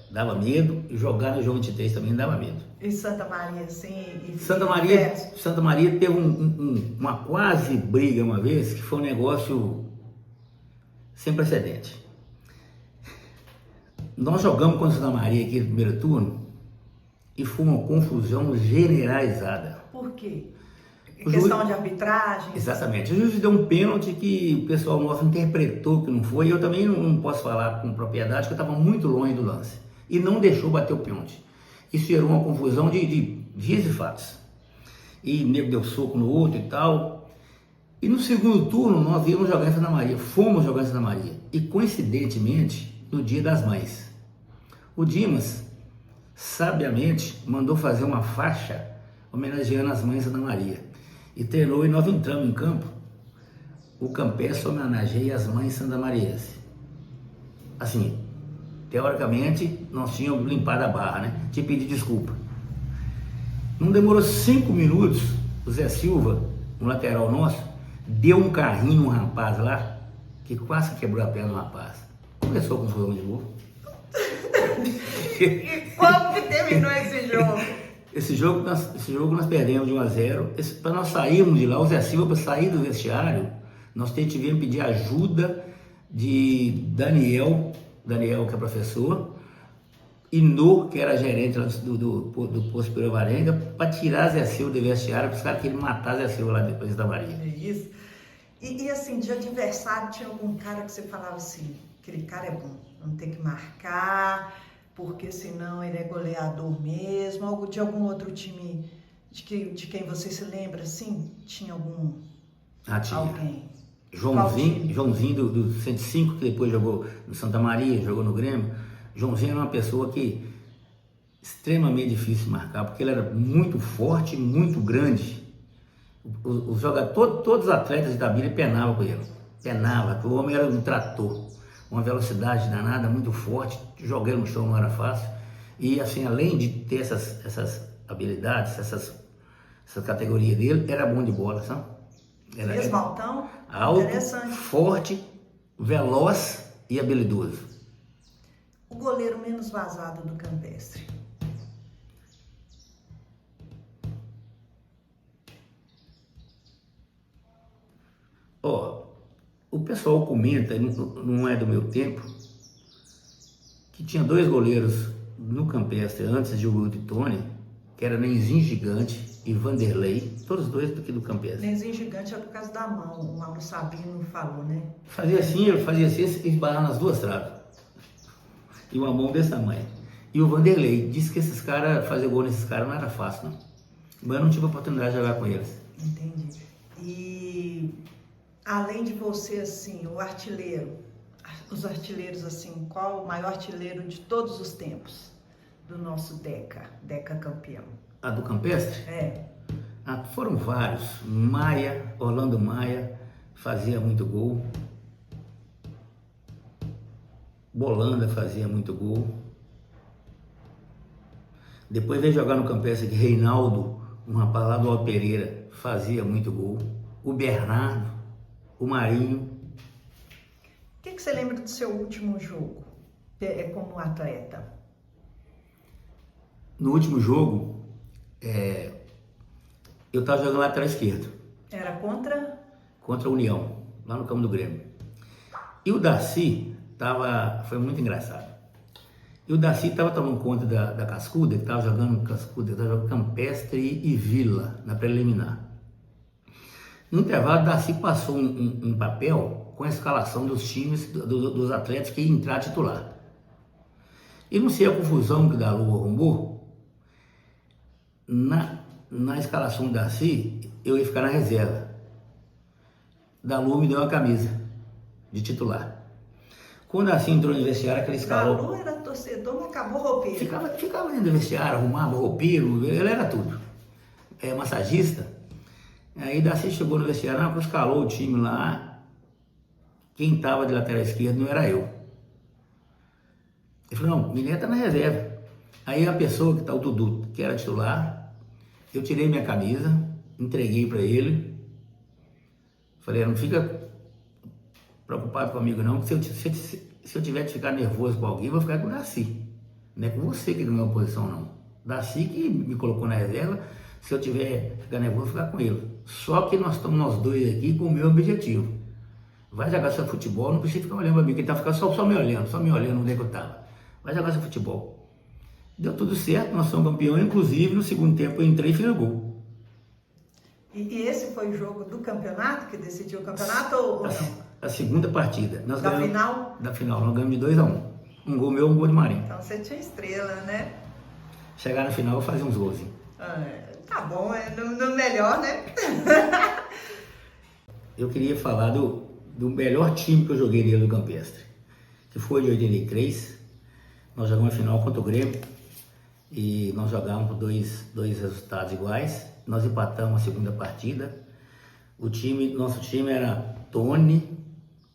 dava medo, e jogar no João 23 também dava medo.
E Santa Maria, assim?
Santa Maria teve uma quase briga uma vez, que foi um negócio sem precedente. Nós jogamos contra Santa Maria aqui no primeiro turno e foi uma confusão generalizada.
Por quê? Questão de arbitragem?
Exatamente. O juiz deu um pênalti que o pessoal nosso interpretou que não foi. Eu também não posso falar com propriedade, porque eu estava muito longe do lance. E não deixou bater o pênalti. Isso gerou uma confusão de dias e fatos. E o nego deu soco no outro e tal. E no segundo turno nós íamos jogar em Santa Maria. Fomos jogar em Santa Maria. E coincidentemente, no Dia das Mães, o Dimas sabiamente mandou fazer uma faixa homenageando as mães de Santa Maria. E treinou, e nós entramos em campo. O Campestre homenageia as mães sandamarienses. Assim, teoricamente, nós tínhamos limpado a barra, né? Tinha pedido desculpa. Não demorou 5 minutos, o Zé Silva, um lateral nosso, deu um carrinho no rapaz lá, que quase quebrou a perna do rapaz. Começou com o jogo de novo.
E como que terminou esse jogo?
Esse jogo nós perdemos de 1-0. Para nós sairmos de lá, o Zé Silva, para sair do vestiário, nós tivemos que pedir ajuda de Daniel, que é professor, e No, que era gerente lá do posto Piravarenga, para tirar Zé Silva do vestiário, para os caras querem matar Zé Silva lá depois da Maria.
É isso. E assim, de adversário, tinha algum cara que você falava assim, aquele cara é bom, vamos ter que marcar, porque senão ele é goleador mesmo, algo de algum outro time de quem você se lembra, assim? Tinha algum...
Tinha.
Alguém?
Joãozinho do 105, que depois jogou no Santa Maria, jogou no Grêmio. Joãozinho era uma pessoa que extremamente difícil de marcar, porque ele era muito forte, muito grande. Os jogadores, todos os atletas de Itabira penavam com ele. Penava, porque o homem era um trator, uma velocidade danada, muito forte, jogar ele no chão não era fácil. E assim, além de ter essas habilidades, essa categoria dele, era bom de bola, sabe? Era
Esmaltão?
alto,
Interessante.
forte, veloz e habilidoso.
O goleiro menos vazado do Campestre?
O pessoal comenta, não é do meu tempo, que tinha 2 goleiros no Campestre antes de Will de Tony, que era Nenzinho Gigante e Vanderlei, todos 2 daqui do Campestre.
Nenzinho Gigante é por causa da mão, o Mauro Sabino falou, né?
Fazia assim e esbarrava nas 2 traves. E uma mão desse tamanho. E o Vanderlei disse que esses caras, fazer gol nesses caras não era fácil, não. Mas eu não tive a oportunidade de jogar com eles.
Entendi. E além de você, assim, o artilheiro, os artilheiros, assim, qual o maior artilheiro de todos os tempos do nosso Deca campeão?
A do Campestre?
É.
Foram vários. Orlando Maia fazia muito gol. Bolanda fazia muito gol. Depois veio jogar no Campestre que Reinaldo, um rapaz lá do Alto Pereira, fazia muito gol. O Bernardo, o Marinho.
O que você lembra do seu último jogo como atleta?
No último jogo, eu estava jogando lateral esquerdo.
Era contra?
Contra a União, lá no campo do Grêmio. E o Darcy foi muito engraçado. E o Darcy estava tomando conta da Cascuda, que estava jogando Cascuda, estava jogando Campestre e Vila, na preliminar. No intervalo, o Darcy passou um papel com a escalação dos times, dos atletas que iam entrar titular. E não sei a confusão que o Dalu arrumou, na escalação do Darcy, eu ia ficar na reserva. Dalu me deu uma camisa de titular. Quando Darcy entrou no vestiário, aquele escalou.
Dalu era torcedor, mas acabou roupeiro.
Ficava dentro do vestiário, arrumava roupeiro, ele era tudo. Massagista. Aí Darcy chegou no vestiário, escalou o time lá. Quem estava de lateral esquerdo não era eu. Ele falou, não, Miné tá na reserva. Aí a pessoa que tá, o Dudu, que era titular, eu tirei minha camisa, entreguei para ele. Falei, não fica preocupado comigo não, que se eu tiver que ficar nervoso com alguém, eu vou ficar com o Darcy. Não é com você que ganhou a posição, não. Darcy que me colocou na reserva, se eu tiver que ficar nervoso, eu vou ficar com ele. Só que nós estamos nós dois aqui com o meu objetivo. Vai jogar seu futebol, não precisa ficar olhando para mim, que ele tá ficando só me olhando onde é que eu tava. Vai jogar seu futebol. Deu tudo certo, nós somos campeões, inclusive no segundo tempo eu entrei e fiz o gol.
E esse foi o jogo do campeonato, que decidiu o campeonato ou não?
A segunda partida.
Final?
Da final, nós ganhamos de 2-1. Um gol meu, um gol de Marinho.
Então você tinha estrela, né?
Chegar na final, eu fazia uns golzinhos.
Tá bom, é no melhor, né?
Eu queria falar do melhor time que eu joguei dentro do Campestre, que foi de 83. Nós jogamos a final contra o Grêmio e nós jogamos dois resultados iguais. Nós empatamos a segunda partida. Nosso time era Tony,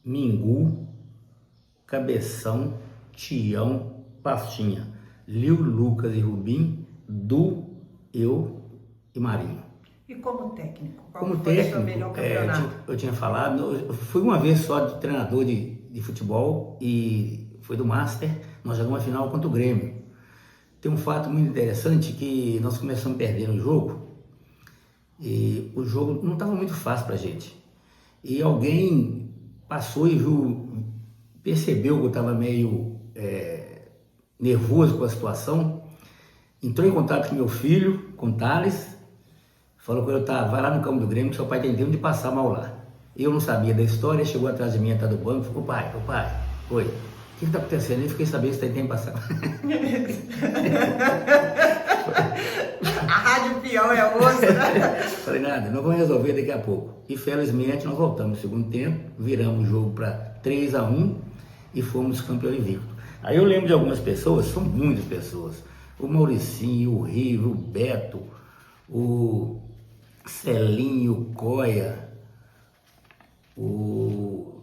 Mingu, Cabeção, Tião, Pastinha, Lio, Lucas e Rubim, eu e Marinho.
E como técnico?
Como técnico, eu tinha falado, eu fui uma vez só de treinador de futebol e foi do Master, nós jogamos a final contra o Grêmio. Tem um fato muito interessante que nós começamos perdendo o jogo e o jogo não estava muito fácil pra gente. E alguém passou e percebeu que eu estava meio nervoso com a situação, entrou em contato com meu filho, com o Thales, falou que vai lá no campo do Grêmio, que seu pai tem tempo de passar mal lá. Eu não sabia da história, chegou atrás de mim, atrás do banco, falou, pai, oi, o que está acontecendo? Eu fiquei sabendo se tem tempo passado.
A Rádio Peão é outra, né?
Falei, nada, nós vamos resolver daqui a pouco. E felizmente nós voltamos no segundo tempo, viramos o jogo para 3-1 e fomos campeão invicto. Aí eu lembro de algumas pessoas, são muitas pessoas, o Mauricinho, o Rivo, o Beto, o Celinho, o Coia, o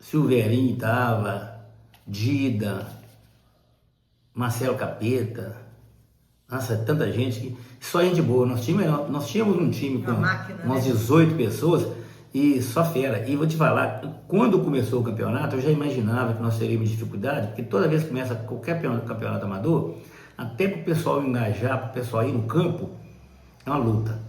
Silveirinho tava, Dida, Marcelo Capeta, nossa, tanta gente, que só gente boa. Nós tínhamos um time com umas 18 pessoas e só fera. E vou te falar, quando começou o campeonato, eu já imaginava que nós teríamos dificuldade, porque toda vez que começa qualquer campeonato amador, até para o pessoal engajar, para o pessoal ir no campo, é uma luta.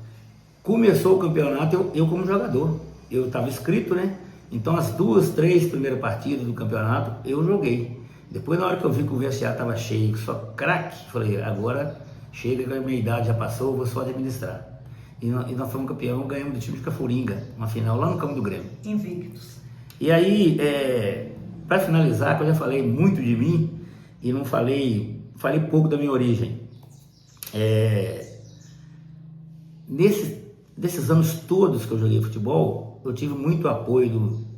Começou o campeonato, eu como jogador, eu estava inscrito, né? Então as 2, 3 primeiras partidas do campeonato eu joguei. Depois, na hora que eu vi que o vestiário estava cheio, só craque, falei, agora chega, que a minha idade já passou, eu vou só administrar. E nós fomos campeão, ganhamos do time de Cafuringa, uma final lá no campo do Grêmio.
Invictos.
E aí, para finalizar, que eu já falei muito de mim e não falei pouco da minha origem. Desses anos todos que eu joguei futebol, eu tive muito apoio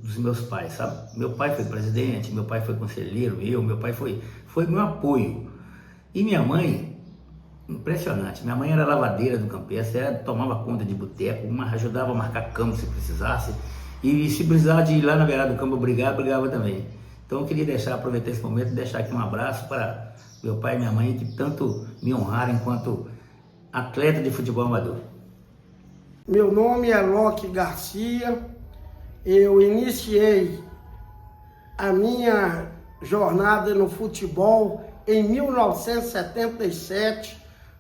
dos meus pais, sabe? Meu pai foi presidente, meu pai foi conselheiro, meu pai foi meu apoio. E minha mãe, impressionante, minha mãe era lavadeira do campestre, tomava conta de boteco, ajudava a marcar campo se precisasse, e se precisar de ir lá na beirada do campo brigava também. Então eu queria aproveitar esse momento e deixar aqui um abraço para meu pai e minha mãe, que tanto me honraram enquanto atleta de futebol amador.
Meu nome é Loque Garcia, eu iniciei a minha jornada no futebol em 1977,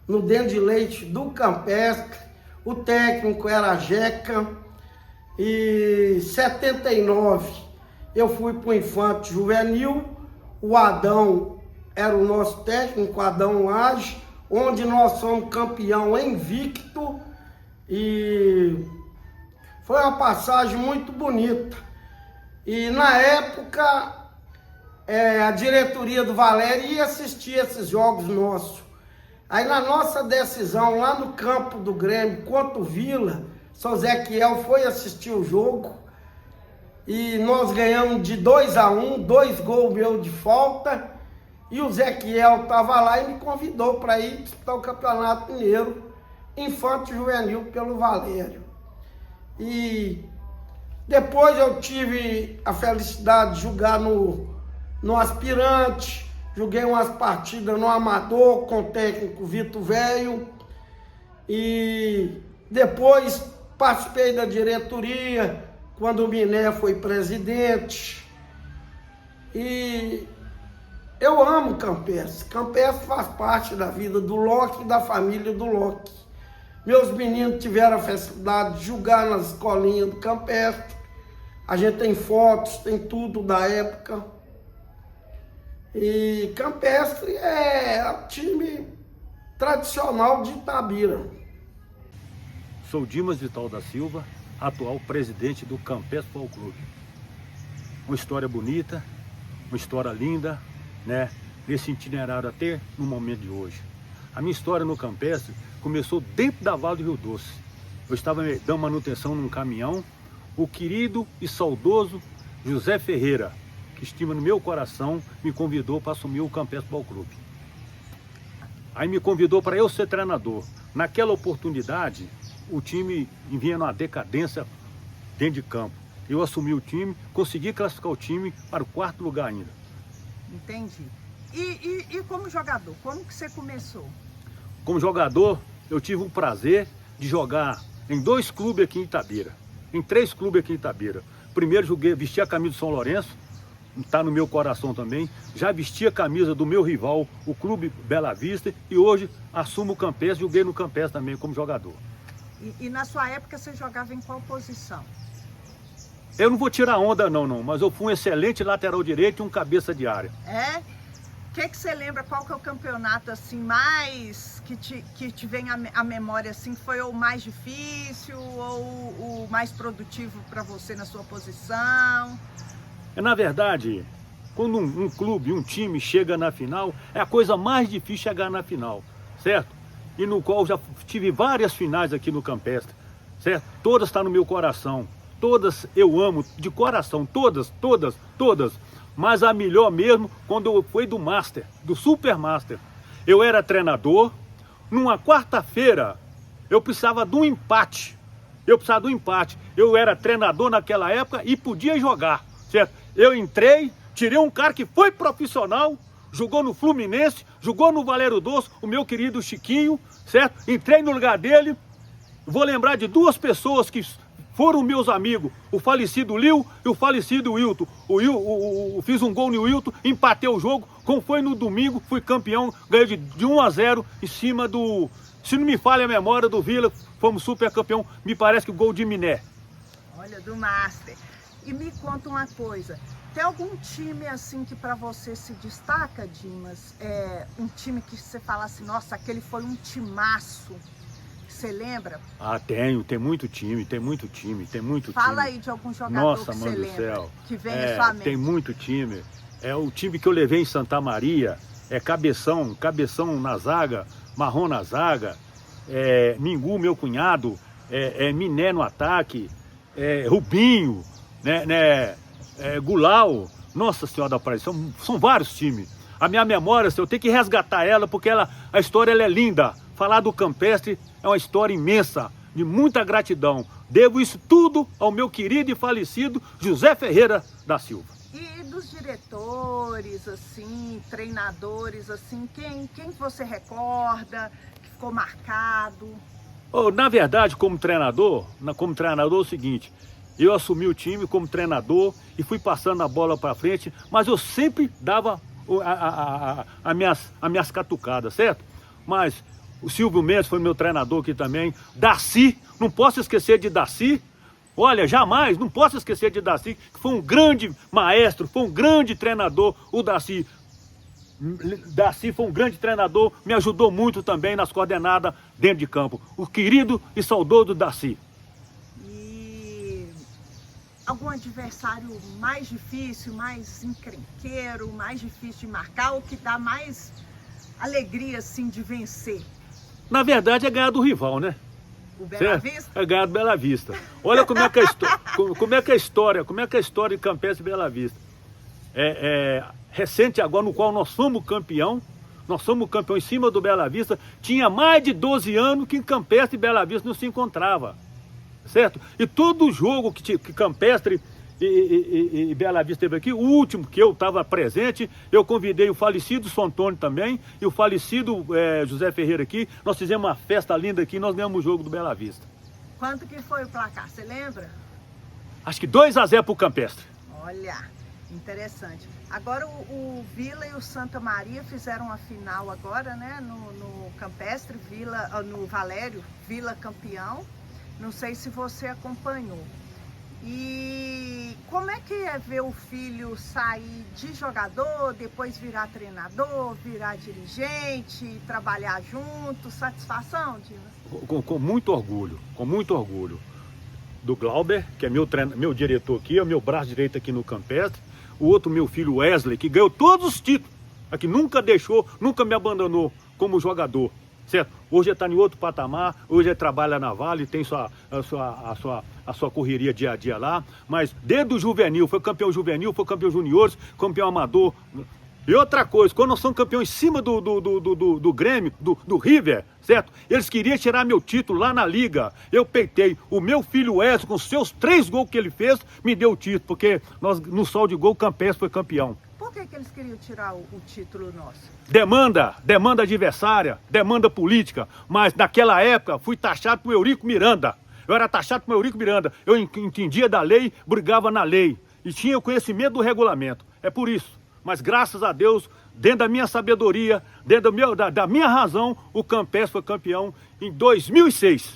no Dente de Leite do Campestre, o técnico era Jeca, e em 79 eu fui para o Infante Juvenil, o Adão era o nosso técnico, Adão Lage, onde nós somos campeão invicto, e foi uma passagem muito bonita. E na época, a diretoria do Valério ia assistir esses jogos nossos. Aí na nossa decisão, lá no campo do Grêmio, contra o Vila, São Zequiel foi assistir o jogo. E nós ganhamos de 2-1, 2 gols meus de falta. E o Zequiel estava lá e me convidou para ir disputar o Campeonato Mineiro Infante Juvenil pelo Valério. E depois eu tive a felicidade de jogar no aspirante, joguei umas partidas no amador com o técnico Vitor Velho, e depois participei da diretoria quando o Miné foi presidente. E eu amo Campestre. Campestre faz parte da vida do Loque e da família do Loque. Meus meninos tiveram a felicidade de jogar nas escolinhas do Campestre. A gente tem fotos, tem tudo da época. E Campestre é o time tradicional de Itabira.
Sou Dimas Vital da Silva, atual presidente do Campestre Futebol Clube. Uma história bonita, uma história linda, né? Nesse itinerário até no momento de hoje. A minha história no Campestre começou dentro da Vale do Rio Doce. Eu estava dando manutenção num caminhão. O querido e saudoso José Ferreira, que estima no meu coração, me convidou para assumir o Campestre Futebol Clube. Aí me convidou para eu ser treinador. Naquela oportunidade, o time vinha numa decadência dentro de campo. Eu assumi o time, consegui classificar o time para o 4º lugar ainda.
Entendi. E como jogador, como que você começou?
Como jogador, eu tive o prazer de jogar em 2 clubes aqui em Itabira, em 3 clubes aqui em Itabira. Primeiro vesti a camisa do São Lourenço, está no meu coração também. Já vesti a camisa do meu rival, o Clube Bela Vista, e hoje assumo o Campestre, joguei no Campestre também como jogador.
E na sua época você jogava em qual posição?
Eu não vou tirar onda não, mas eu fui um excelente lateral direito e um cabeça de área.
É? que você lembra, qual que é o campeonato assim mais que te vem à memória assim, foi o mais difícil ou o mais produtivo para você na sua posição?
Na verdade, quando um clube, um time chega na final, é a coisa mais difícil chegar na final, certo? E no qual já tive várias finais aqui no Campestre, certo? Todas estão no meu coração, todas eu amo de coração, todas. Mas a melhor mesmo quando foi do Master, do Super Master. Eu era treinador, numa quarta-feira eu precisava de um empate. Eu era treinador naquela época e podia jogar, certo? Eu entrei, tirei um cara que foi profissional, jogou no Fluminense, jogou no Valério Doce, o meu querido Chiquinho, certo? Entrei no lugar dele. Vou lembrar de duas pessoas que foram meus amigos, o falecido Lil e o falecido Wilton. Fiz um gol no Wilton, empatei o jogo, como foi no domingo, fui campeão, ganhei de 1-0 em cima do, se não me falha a memória, do Vila, fomos super campeão, me parece que o gol de Miné.
Olha, do Master. E me conta uma coisa, tem algum time assim que para você se destaca, Dimas? Um time que você fala assim, nossa, aquele foi um timaço. Você lembra?
Ah, tem muito time.
Fala aí de algum jogador.
Nossa,
que
mano
você
do
lembra,
céu.
que vem na sua mente.
Tem muito time. É o time que eu levei em Santa Maria, Cabeção na zaga, Marrom na zaga, Mingu, meu cunhado, Miné no ataque, Rubinho, Gulau. Nossa Senhora da Aparecida, são vários times. A minha memória, eu tenho que resgatar ela, porque a história ela é linda. Falar do Campestre é uma história imensa, de muita gratidão. Devo isso tudo ao meu querido e falecido José Ferreira da Silva.
E dos diretores, assim, treinadores, assim, quem você recorda, que ficou marcado?
Na verdade, como treinador é o seguinte, eu assumi o time como treinador e fui passando a bola para frente, mas eu sempre dava as minhas catucadas, certo? Mas o Silvio Mendes foi meu treinador aqui também. Darcy, não posso esquecer de Darcy. Olha, jamais, não posso esquecer de Darcy, que foi um grande maestro, foi um grande treinador, o Darcy. Darcy foi um grande treinador, me ajudou muito também nas coordenadas dentro de campo. O querido e saudoso Darcy.
E algum adversário mais difícil, mais encrenqueiro, mais difícil de marcar, ou que dá mais alegria, assim, de vencer?
Na verdade é ganhar do rival, né?
O Bela Vista?
É ganhar do Bela Vista. Olha como é que é a história de Campestre e Bela Vista. Recente agora, no qual nós fomos campeão em cima do Bela Vista, tinha mais de 12 anos que Campestre e Bela Vista não se encontrava, certo? E todo jogo que Campestre e Bela Vista teve aqui, o último que eu estava presente, eu convidei o falecido São Antônio também e o falecido José Ferreira aqui. Nós fizemos uma festa linda aqui e nós ganhamos o jogo do Bela Vista.
Quanto que foi o placar, você lembra?
Acho que 2-0 pro Campestre.
Olha, interessante. Agora o Vila e o Santa Maria fizeram a final agora, né? No Campestre, no Valério, Vila campeão. Não sei se você acompanhou. E como é que é ver o filho sair de jogador, depois virar treinador, virar dirigente, trabalhar junto? Satisfação, Dimas?
Com muito orgulho. Do Glauber, que é meu diretor aqui, é o meu braço direito aqui no Campestre. O outro, meu filho Wesley, que ganhou todos os títulos, aqui nunca me abandonou como jogador, certo? Hoje ele está em outro patamar, hoje ele trabalha na Vale, tem a sua correria dia a dia lá, mas desde o juvenil, foi campeão juniores, campeão amador. E outra coisa, quando nós somos campeões em cima do Grêmio, do River, certo? Eles queriam tirar meu título lá na Liga. Eu peitei. O meu filho Wesley, com seus 3 gols que ele fez, me deu o título, porque no sol de gol o Campestre foi campeão.
Por que eles queriam tirar o título nosso?
Demanda adversária, demanda política. Mas naquela época fui taxado por Eurico Miranda. Eu era taxado por Eurico Miranda. Eu entendia da lei, brigava na lei. E tinha conhecimento do regulamento. É por isso. Mas graças a Deus, dentro da minha sabedoria, dentro da minha razão, o Campestre foi campeão em 2006.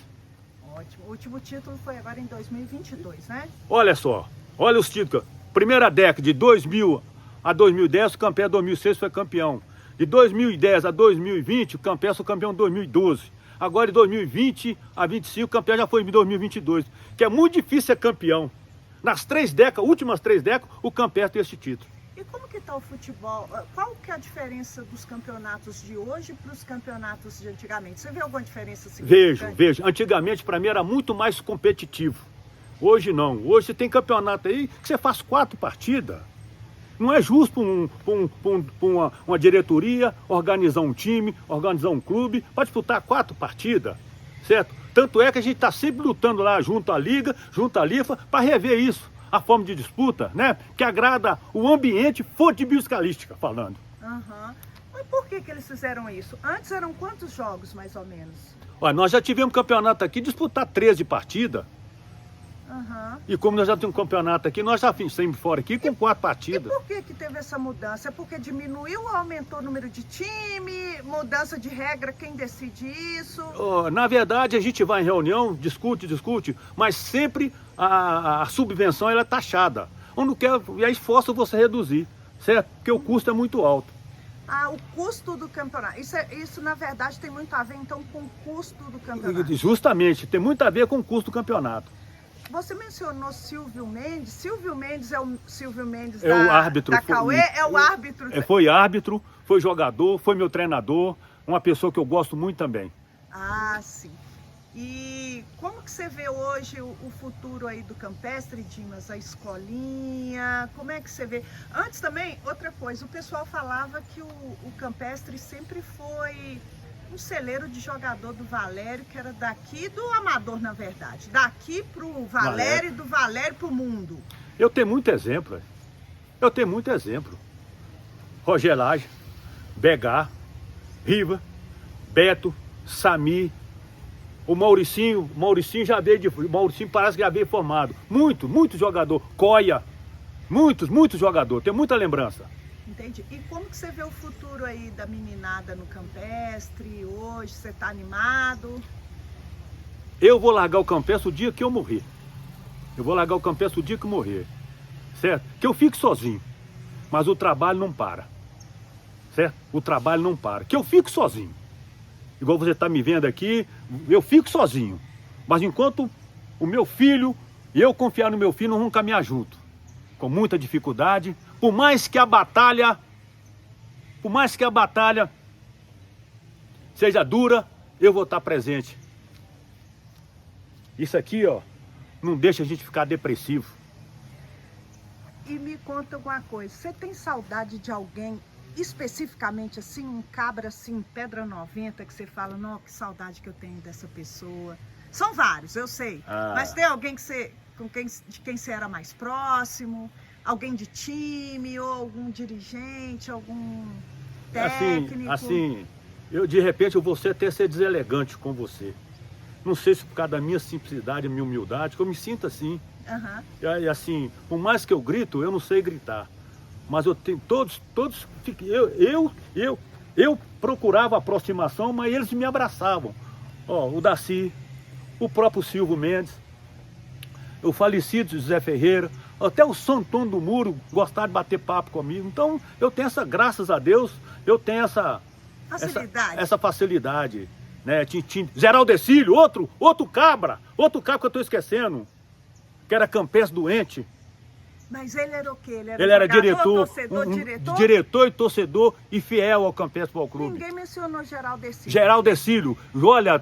Ótimo. O último título foi agora em 2022, né?
Olha só, olha os títulos. Primeira década, de 2000 a 2010, o Campestre 2006 foi campeão. De 2010 a 2020, o Campestre foi campeão em 2012. Agora de 2020 a 25, o campeão já foi em 2022. Que é muito difícil ser campeão. Nas últimas 3 décadas, o Campestre tem esse título.
E como que está o futebol? Qual que é a diferença dos campeonatos de hoje para os campeonatos de antigamente? Você vê alguma diferença significante?
Vejo. Antigamente, para mim, era muito mais competitivo. Hoje não. Hoje você tem campeonato aí que você faz 4 partidas. Não é justo para uma diretoria organizar um time, organizar um clube, para disputar 4 partidas, certo? Tanto é que a gente está sempre lutando lá junto à Liga, junto à LIFA, para rever isso, a forma de disputa, né? Que agrada o ambiente futebolística, falando.
Uhum. Mas por que eles fizeram isso? Antes eram quantos jogos, mais ou menos?
Olha, nós já tivemos campeonato aqui, disputar 13 partidas.
Uhum.
E como nós já temos um campeonato aqui, nós já saímos fora aqui com 4 partidas.
E por que teve essa mudança? É porque diminuiu ou aumentou o número de time? Mudança de regra, quem decide isso?
Na verdade, a gente vai em reunião, discute, mas sempre a subvenção ela é taxada. Onde quer, e aí força você a reduzir, certo? Porque o custo é muito alto.
O custo do campeonato. Isso, na verdade, tem muito a ver, então, com o custo do campeonato.
Justamente, tem muito a ver com o custo do campeonato.
Você mencionou Silvio Mendes. Silvio Mendes é o Silvio Mendes
o árbitro,
da Cauê? É o árbitro?
Foi árbitro, foi jogador, foi meu treinador, uma pessoa que eu gosto muito também.
Ah, sim. E como que você vê hoje o futuro aí do Campestre, Dimas? A escolinha, como é que você vê? Antes também, outra coisa, o pessoal falava que o Campestre sempre foi um celeiro de jogador do Valério, que era daqui do Amador, na verdade. Daqui pro Valério e do Valério pro mundo.
Eu tenho muito exemplo. Roger Lage, Begá, Riva, Beto, Sami, o Mauricinho parece que já veio formado. Muito jogador. Coia, muitos jogadores. Tenho muita lembrança.
Entendi. E como que você vê o futuro aí da meninada no Campestre hoje? Você tá animado?
Eu vou largar o Campestre o dia que eu morrer. Certo? Que eu fique sozinho. Mas o trabalho não para. Certo? O trabalho não para. Que eu fico sozinho. Igual você está me vendo aqui, eu fico sozinho. Mas enquanto o meu filho e eu confiar no meu filho, nós vamos caminhar junto. Com muita dificuldade. Por mais que a batalha seja dura, eu vou estar presente. Isso aqui, ó, não deixa a gente ficar depressivo.
E me conta alguma coisa, você tem saudade de alguém, especificamente assim, um cabra assim, Pedra 90, que você fala, não, que saudade que eu tenho dessa pessoa? São vários, eu sei, mas tem alguém que de quem você era mais próximo? Alguém de time, ou algum dirigente, algum técnico?
Assim, de repente eu vou até ser deselegante com você. Não sei se por causa da minha simplicidade, minha humildade, que eu me sinto assim.
Uhum.
E assim, por mais que eu grito, eu não sei gritar. Mas eu tenho eu procurava aproximação, mas eles me abraçavam. Ó, o Daci, o próprio Silvio Mendes, o falecido José Ferreira, até o Santão do Muro gostava de bater papo comigo. Então, eu tenho graças a Deus, eu tenho essa facilidade. Né? Geraldo Decílio, outro cabra que eu estou esquecendo, que era Campestre doente.
Mas ele era o quê?
Ele era diretor,
diretor
e torcedor e fiel ao Campestre Futebol Clube.
Ninguém mencionou Geraldo Decílio.
Geraldo Decílio, olha,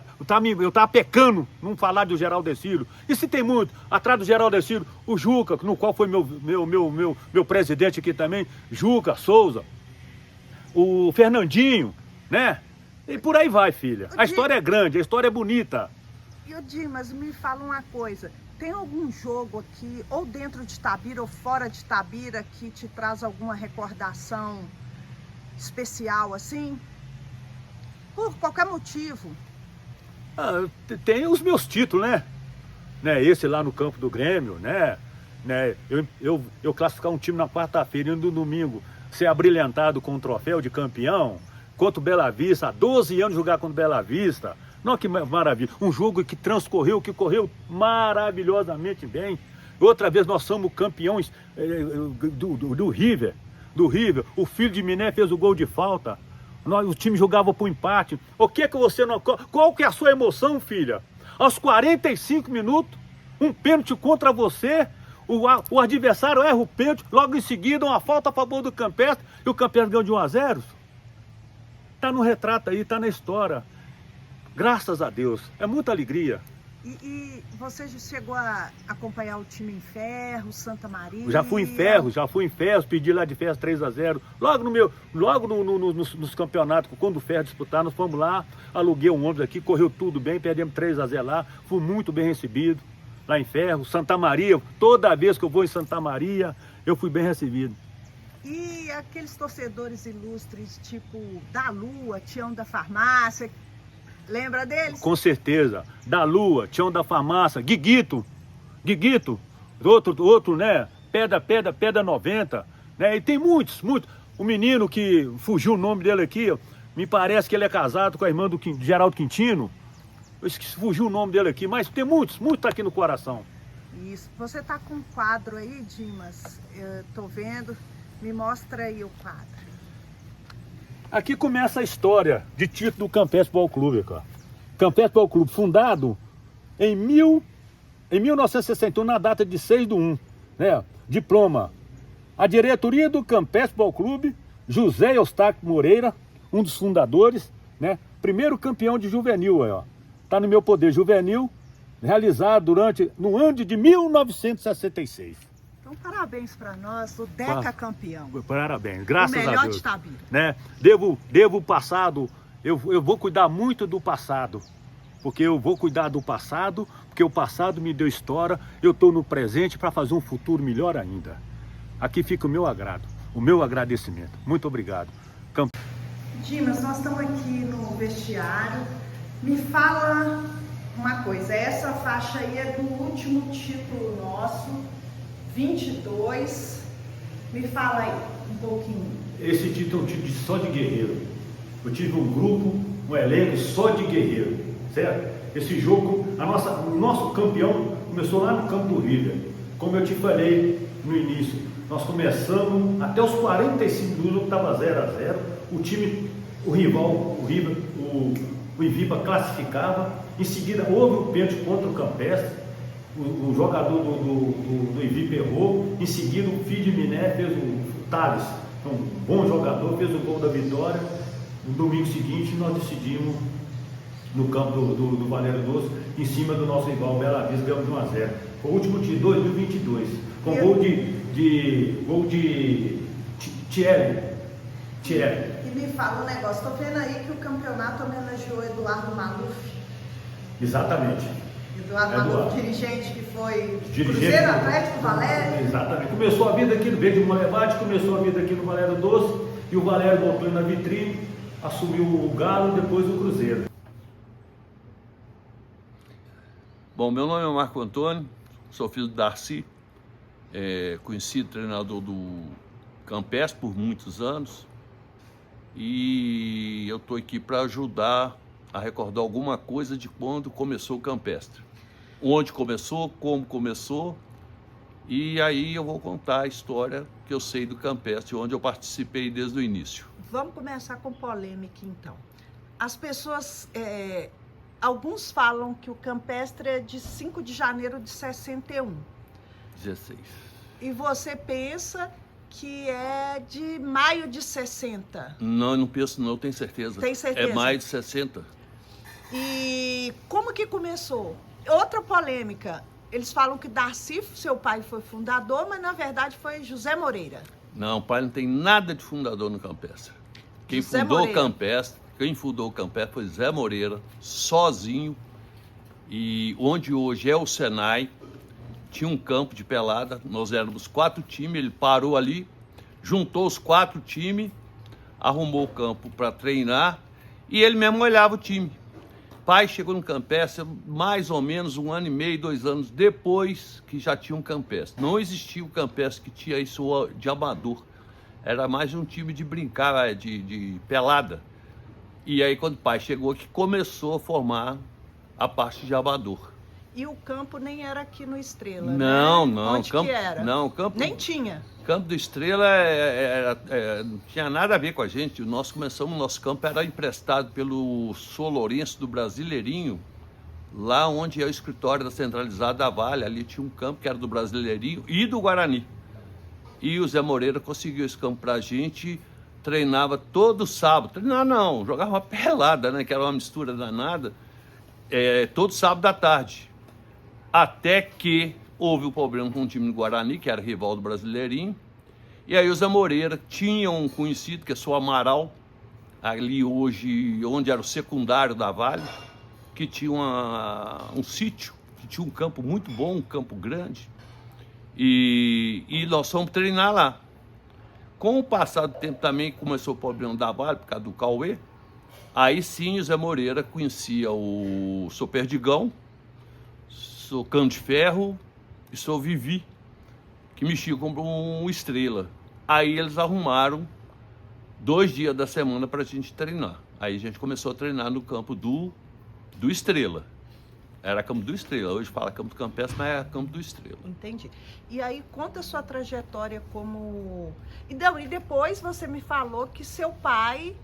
eu tava pecando não falar do Geraldo Decílio. E se tem muito, atrás do Geraldo Decílio, o Juca, no qual foi meu presidente aqui também, Juca Souza, o Fernandinho, né? E por aí vai, filha. A história é grande, a história é bonita.
E o Dimas, me fala uma coisa. Tem algum jogo aqui, ou dentro de Itabira ou fora de Itabira, que te traz alguma recordação especial, assim? Por qualquer motivo.
Tem os meus títulos, né? Esse lá no campo do Grêmio, né? Eu classificar um time na quarta-feira e no domingo ser abrilhantado com um troféu de campeão, contra o Bela Vista, há 12 anos jogar contra o Bela Vista. Não, que maravilha. Um jogo que correu maravilhosamente bem. Outra vez nós somos campeões do River. O filho de Miné fez o gol de falta. O time jogava pro empate. O que você não... Qual que é a sua emoção, filha? Aos 45 minutos, um pênalti contra você, o adversário erra o pênalti, logo em seguida uma falta a favor do Campestre e o Campestre ganhou de 1-0. Tá no retrato aí, tá na história. Graças a Deus, é muita alegria.
E você já chegou a acompanhar o time em Ferro, Santa Maria?
Já fui em Ferro, pedi lá de Ferro 3-0. Nos campeonatos, quando o Ferro disputar, nós fomos lá, aluguei um ônibus aqui, correu tudo bem, perdemos 3-0 lá, fui muito bem recebido lá em Ferro. Santa Maria, toda vez que eu vou em Santa Maria, eu fui bem recebido.
E aqueles torcedores ilustres, tipo da Lua, Tião da Farmácia, lembra deles?
Com certeza. Da Lua, Tião da Farmácia, Guiguito, outro, né? Pedra 90, né? E tem muitos. O menino que fugiu o nome dele aqui, ó, me parece que ele é casado com a irmã do Geraldo Quintino. Eu esqueci, fugiu o nome dele aqui, mas tem muitos tá aqui no coração.
Isso. Você tá com um quadro aí, Dimas? Eu tô vendo. Me mostra aí o quadro.
Aqui começa a história de título do Campestre Futebol Clube, cara. Campestre Futebol Clube, fundado em 1961, na data de 6/1, né? Diploma. A diretoria do Campestre Futebol Clube, José Eustáquio Moreira, um dos fundadores, né? Primeiro campeão de juvenil, aí, ó. Tá no meu poder, juvenil, realizado no ano de 1966.
Então, parabéns para nós, o Deca campeão.
Parabéns, graças a Deus.
O melhor de Tabira.
Né? Devo o passado, eu vou cuidar muito do passado, porque eu vou cuidar do passado, porque o passado me deu história, eu estou no presente para fazer um futuro melhor ainda. Aqui fica o meu agrado, o meu agradecimento. Muito obrigado.
Dimas, nós estamos aqui no vestiário. Me fala uma coisa, essa faixa aí é do último título nosso, 22, me fala aí um pouquinho.
Esse título é um título só de guerreiro. Eu tive um grupo, um elenco só de guerreiro, certo? Esse jogo, o nosso campeão começou lá no campo do River. Como eu te falei no início, nós começamos até os 45 minutos, estava 0-0. O time, o rival, o River, o Iviba classificava. Em seguida houve um pênalti contra o Campestre. O jogador do Iviba errou. Em seguida o Fid Miné fez o Thales, um bom jogador, fez o gol da vitória. No domingo seguinte nós decidimos no campo do Valério Doce, em cima do nosso rival Bela Vista, ganhamos de 1-0. Foi o último de 2022, com gol de Thierry.
E me fala um negócio, estou vendo aí que o campeonato homenageou Eduardo Maluf.
Exatamente.
Eduardo Maluf, dirigente que foi Cruzeiro, Atlético, Valério.
Exatamente. Começou a vida aqui no Verde Molevade, começou a vida aqui no Valério Doce, e o Valério voltou na vitrine, assumiu o Galo, depois o Cruzeiro.
Bom, meu nome é Marco Antônio, sou filho do Darcy, conhecido treinador do Campestre por muitos anos, e eu estou aqui para ajudar a recordar alguma coisa de quando começou o Campestre. Onde começou, como começou, e aí eu vou contar a história que eu sei do Campestre, onde eu participei desde o início.
Vamos começar com polêmica então. As pessoas, alguns falam que o Campestre é de 5 de janeiro de 61.
16.
E você pensa que é de maio de 60.
Não, eu não penso não, eu tenho certeza.
Tem certeza?
É maio de 60.
E como que começou? Outra polêmica, eles falam que Darcy, seu pai, foi fundador, mas na verdade foi José Moreira.
Não, o pai não tem nada de fundador no Campestre. Quem fundou o Campestre foi Zé Moreira, sozinho, e onde hoje é o Senai, tinha um campo de pelada, nós éramos 4 times, ele parou ali, juntou os 4 times, arrumou o campo para treinar, e ele mesmo olhava o time. Pai chegou no Campestre mais ou menos 1 ano e meio, 2 anos depois que já tinha um Campestre. Não existia o Campestre que tinha isso de amador. Era mais um time de brincar, de pelada. E aí quando o pai chegou aqui, começou a formar a parte de amador.
E o campo nem era aqui no Estrela,
Não,
né?
não.
Onde que era?
Não, campo...
Nem tinha.
Campo do Estrela não tinha nada a ver com a gente. Nós começamos, nosso campo era emprestado pelo São Lourenço do Brasileirinho, lá onde é o escritório da Centralizada da Vale. Ali tinha um campo que era do Brasileirinho e do Guarani. E o Zé Moreira conseguiu esse campo pra gente, treinava todo sábado. Treinar não, jogava uma pelada, né? Que era uma mistura danada. Todo sábado à tarde. Até que houve um problema com o time do Guarani, que era rival do Brasileirinho. E aí o Zé Moreira tinha um conhecido, que é o Amaral, ali hoje, onde era o secundário da Vale, que tinha um sítio, que tinha um campo muito bom, um campo grande. E nós fomos treinar lá. Com o passar do tempo também começou o problema da Vale, por causa do Cauê. Aí sim o Zé Moreira conhecia o Sr. Perdigão, Sr. Cano de Ferro e Sr. Vivi, que mexia com um Estrela. Aí eles arrumaram 2 dias da semana para a gente treinar. Aí a gente começou a treinar no campo do Estrela. Era campo do Estrela, hoje fala campo do Campestre, mas é campo do Estrela.
Entendi. E aí conta a sua trajetória como... E depois você me falou que seu pai,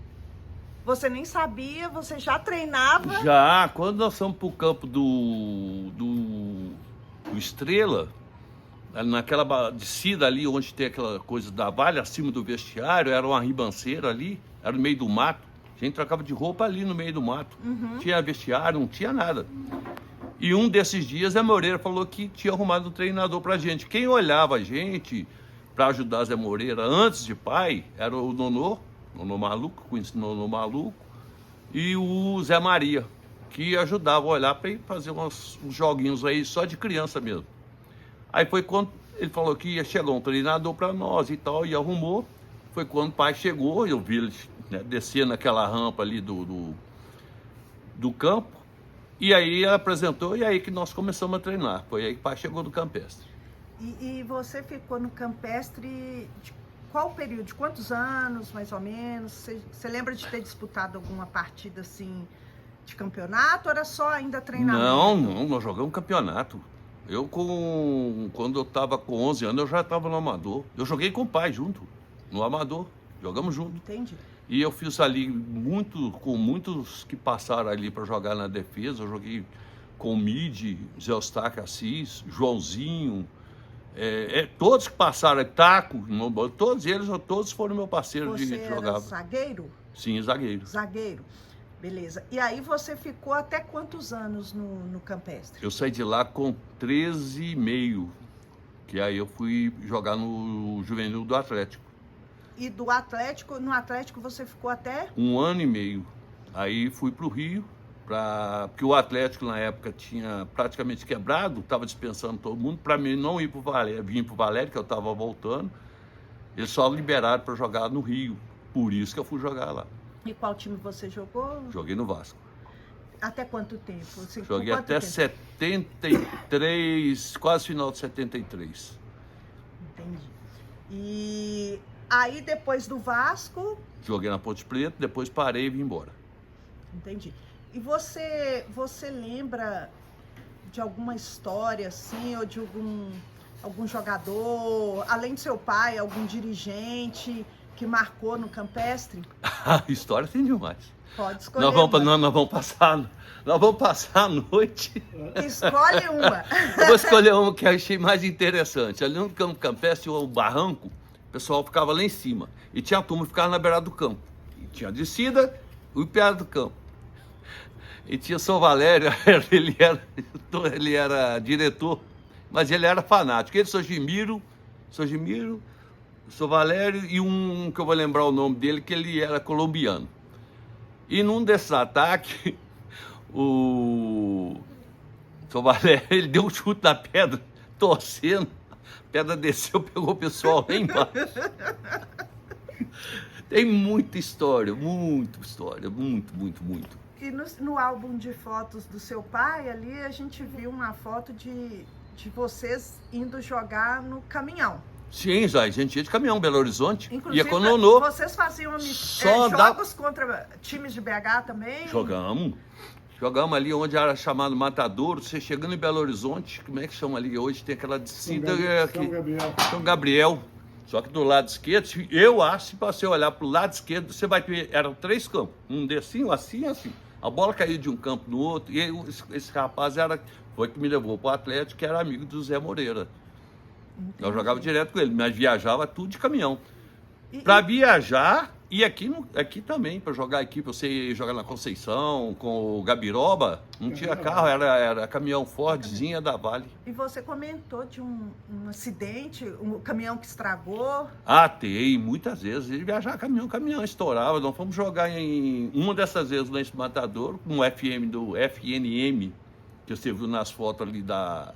você nem sabia, você já treinava?
Já, quando nós fomos para o campo do Estrela, naquela descida ali, onde tem aquela coisa da Vale, acima do vestiário, era uma ribanceira ali, era no meio do mato. A gente trocava de roupa ali no meio do mato. Tinha vestiário, não tinha nada. E um desses dias, Zé Moreira falou que tinha arrumado um treinador pra gente. Quem olhava a gente para ajudar Zé Moreira antes de pai era o Nonô Maluco, conhecido Nonô Maluco, e o Zé Maria, que ajudava a olhar para ir fazer uns joguinhos aí só de criança mesmo. Aí foi quando ele falou que ia chegar um treinador para nós e tal, e arrumou. Foi quando o pai chegou, eu vi ele, né, descer naquela rampa ali do campo. E aí ele apresentou, e aí que nós começamos a treinar. Foi aí que o pai chegou no Campestre.
E você ficou no Campestre de qual período? De quantos anos, mais ou menos? Você lembra de ter disputado alguma partida assim de campeonato ou era só ainda treinamento?
Não, nós jogamos campeonato. Quando eu estava com 11 anos, eu já estava no Amador. Eu joguei com o pai junto, no Amador. Jogamos junto.
Entendi.
E eu fiz ali com muitos que passaram ali para jogar na defesa. Eu joguei com o Midi, Zé Eustáquio Assis, Joãozinho, todos que passaram, Taco, todos foram meu parceiro de jogar.
Você era zagueiro?
Sim, zagueiro.
Zagueiro, beleza. E aí você ficou até quantos anos no Campestre?
Eu saí de lá com 13,5, que aí eu fui jogar no Juvenil do Atlético.
E no Atlético você ficou até?
1 ano e meio. Aí fui para o Rio, porque o Atlético na época tinha praticamente quebrado, estava dispensando todo mundo, para mim não ir para o Valério, vim para o Valério, que eu estava voltando. Eles só liberaram para jogar no Rio, por isso que eu fui jogar lá.
E qual time você jogou?
Joguei no Vasco.
Até quanto tempo?
Joguei até 73, quase final de 73.
Entendi. E aí depois do Vasco...
Joguei na Ponte Preta, depois parei e vim embora.
Entendi. E você lembra de alguma história assim, ou de algum jogador, além do seu pai, algum dirigente que marcou no Campestre?
A história tem demais.
Pode escolher.
Nós vamos passar a noite.
Escolhe uma.
Eu vou escolher uma que eu achei mais interessante. Ali no campo Campestre, o barranco, o pessoal ficava lá em cima. E tinha a turma que ficava na beirada do campo. E tinha a descida e o pé do campo. E tinha o São Valério, ele era diretor, mas ele era fanático. Ele, São Gimiro, São Valério e um que eu vou lembrar o nome dele, que ele era colombiano. E num desses ataques, o São Valério, ele deu um chute na pedra, torcendo, a pedra desceu, pegou o pessoal lá embaixo. Tem muita história, muito, muito.
E no álbum de fotos do seu pai, ali a gente viu uma foto de vocês indo jogar no caminhão.
Sim, a gente ia de caminhão, Belo Horizonte.
Inclusive,
ia com o Nonô.
Vocês faziam jogos contra times de BH também?
Jogamos. Jogamos ali onde era chamado Matadouro, você chegando em Belo Horizonte, como é que chama ali hoje? Tem aquela descida
São Gabriel.
São Gabriel. Só que do lado esquerdo, eu acho que para você olhar para o lado esquerdo, você vai ver, eram 3 campos. Um descinho, assim, assim. A bola caiu de um campo no outro, e esse rapaz foi que me levou para o Atlético, que era amigo do Zé Moreira. Eu jogava direto com ele, mas viajava tudo de caminhão. Para viajar, e aqui também, para jogar aqui, para você ir jogar na Conceição, com o Gabiroba, não tinha carro, era caminhão Fordzinha da Vale.
E você comentou de um acidente, um caminhão que estragou.
Ah, tem, muitas vezes. Ele viajava caminhão estourava. Nós fomos jogar uma dessas vezes lá em Matadouro, com o FM do FNM, que você viu nas fotos ali da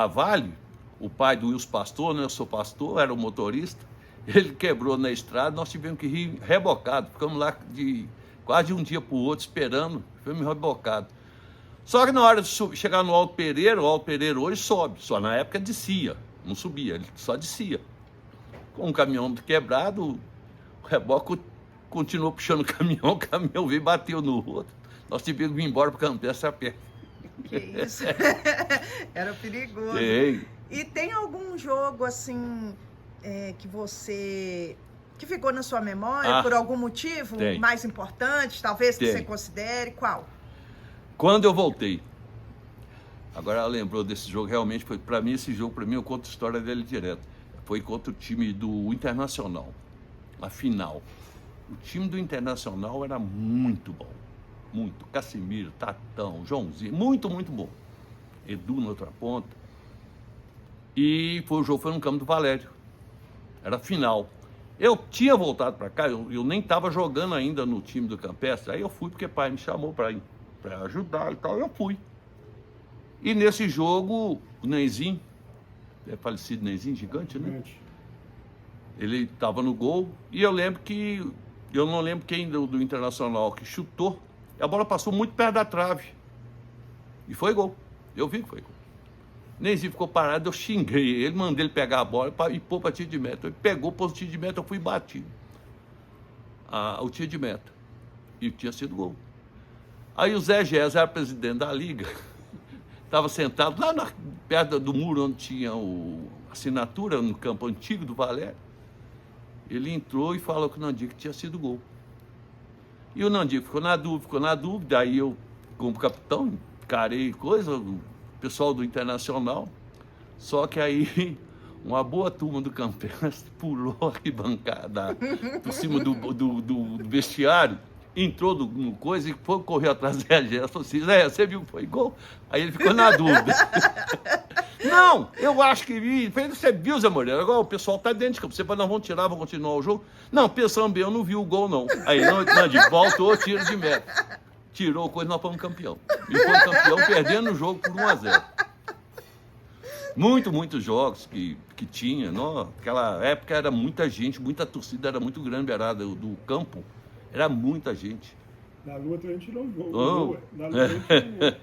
Vale. O pai do Wilson Pastor, né? Eu sou pastor, era o motorista. Ele quebrou na estrada, nós tivemos que ir rebocado. Ficamos lá quase um dia para o outro esperando, ficamos rebocados. Só que na hora de chegar no Alto Pereira, o Alto Pereira hoje sobe, só na época descia, não subia, ele só descia. Com um caminhão quebrado, o reboque continuou puxando o caminhão veio e bateu no outro. Nós tivemos que ir embora para o Campestre a pé.
Que isso? Era perigoso.
Tem.
E tem algum jogo assim que ficou na sua memória por algum motivo
tem.
mais importante, talvez que
Tem.
você considere? Qual?
Quando eu voltei, agora ela lembrou desse jogo, realmente foi para mim esse jogo, eu conto a história dele direto. Foi contra o time do Internacional, a final. O time do Internacional era muito bom, muito. Casimiro, Tatão, Joãozinho, muito, muito bom. Edu na outra ponta. E o jogo foi no campo do Valério. Era final. Eu tinha voltado para cá, eu nem estava jogando ainda no time do Campestre. Aí eu fui porque o pai me chamou para ajudar e tal, eu fui. E nesse jogo, o Nenzinho, falecido Nenzinho, gigante, né? Ele estava no gol e eu não lembro quem do Internacional que chutou, e a bola passou muito perto da trave. E foi gol. Eu vi que foi gol. Nenzinho ficou parado, eu xinguei ele, mandei ele pegar a bola e pôr para tiro de meta. Ele pegou, pôs o tiro de meta, eu fui e bati o tiro de meta. E tinha sido gol. Aí o Zé Gés era presidente da liga, estava sentado lá perto do muro onde tinha a assinatura, no campo antigo do Valério. Ele entrou e falou que o Nandico tinha sido gol. E o Nandico ficou na dúvida, aí eu, como capitão, encarei coisa, o pessoal do Internacional, só que aí uma boa turma do Campestre pulou a arquibancada por cima do vestiário, entrou no coisa e foi correr atrás da Gés, falou assim, Zé, você viu que foi gol? Aí ele ficou na dúvida. Não, eu acho que vi. Você viu, Zé Moreira? Agora o pessoal tá dentro de campo. Você fala, nós vamos tirar, vamos continuar o jogo. Não, pensando bem, eu não vi o gol, não. Aí não, voltou, tiro de meta. Tirou coisa, nós fomos campeão. E fomos campeão perdendo o jogo por 1-0. Muitos jogos que tinha. Naquela época era muita gente, muita torcida, era muito grande, beirada do campo. Era muita gente.
Na Lua também tirou um gol. Na Lua também tirou um gol.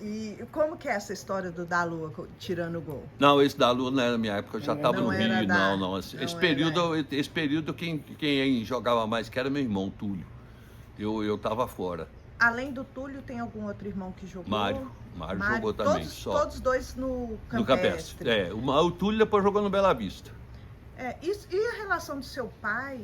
E como que é essa história do da Lua tirando o gol?
Não, esse da Lua não era na minha época, eu já estava no Rio. Não. Esse período quem jogava mais que era meu irmão, Túlio. Eu estava fora.
Além do Túlio, tem algum outro irmão que jogou?
Mário jogou também.
Todos dois no Campestre.
No Campestre. O Túlio depois jogou no Bela Vista.
E a relação do seu pai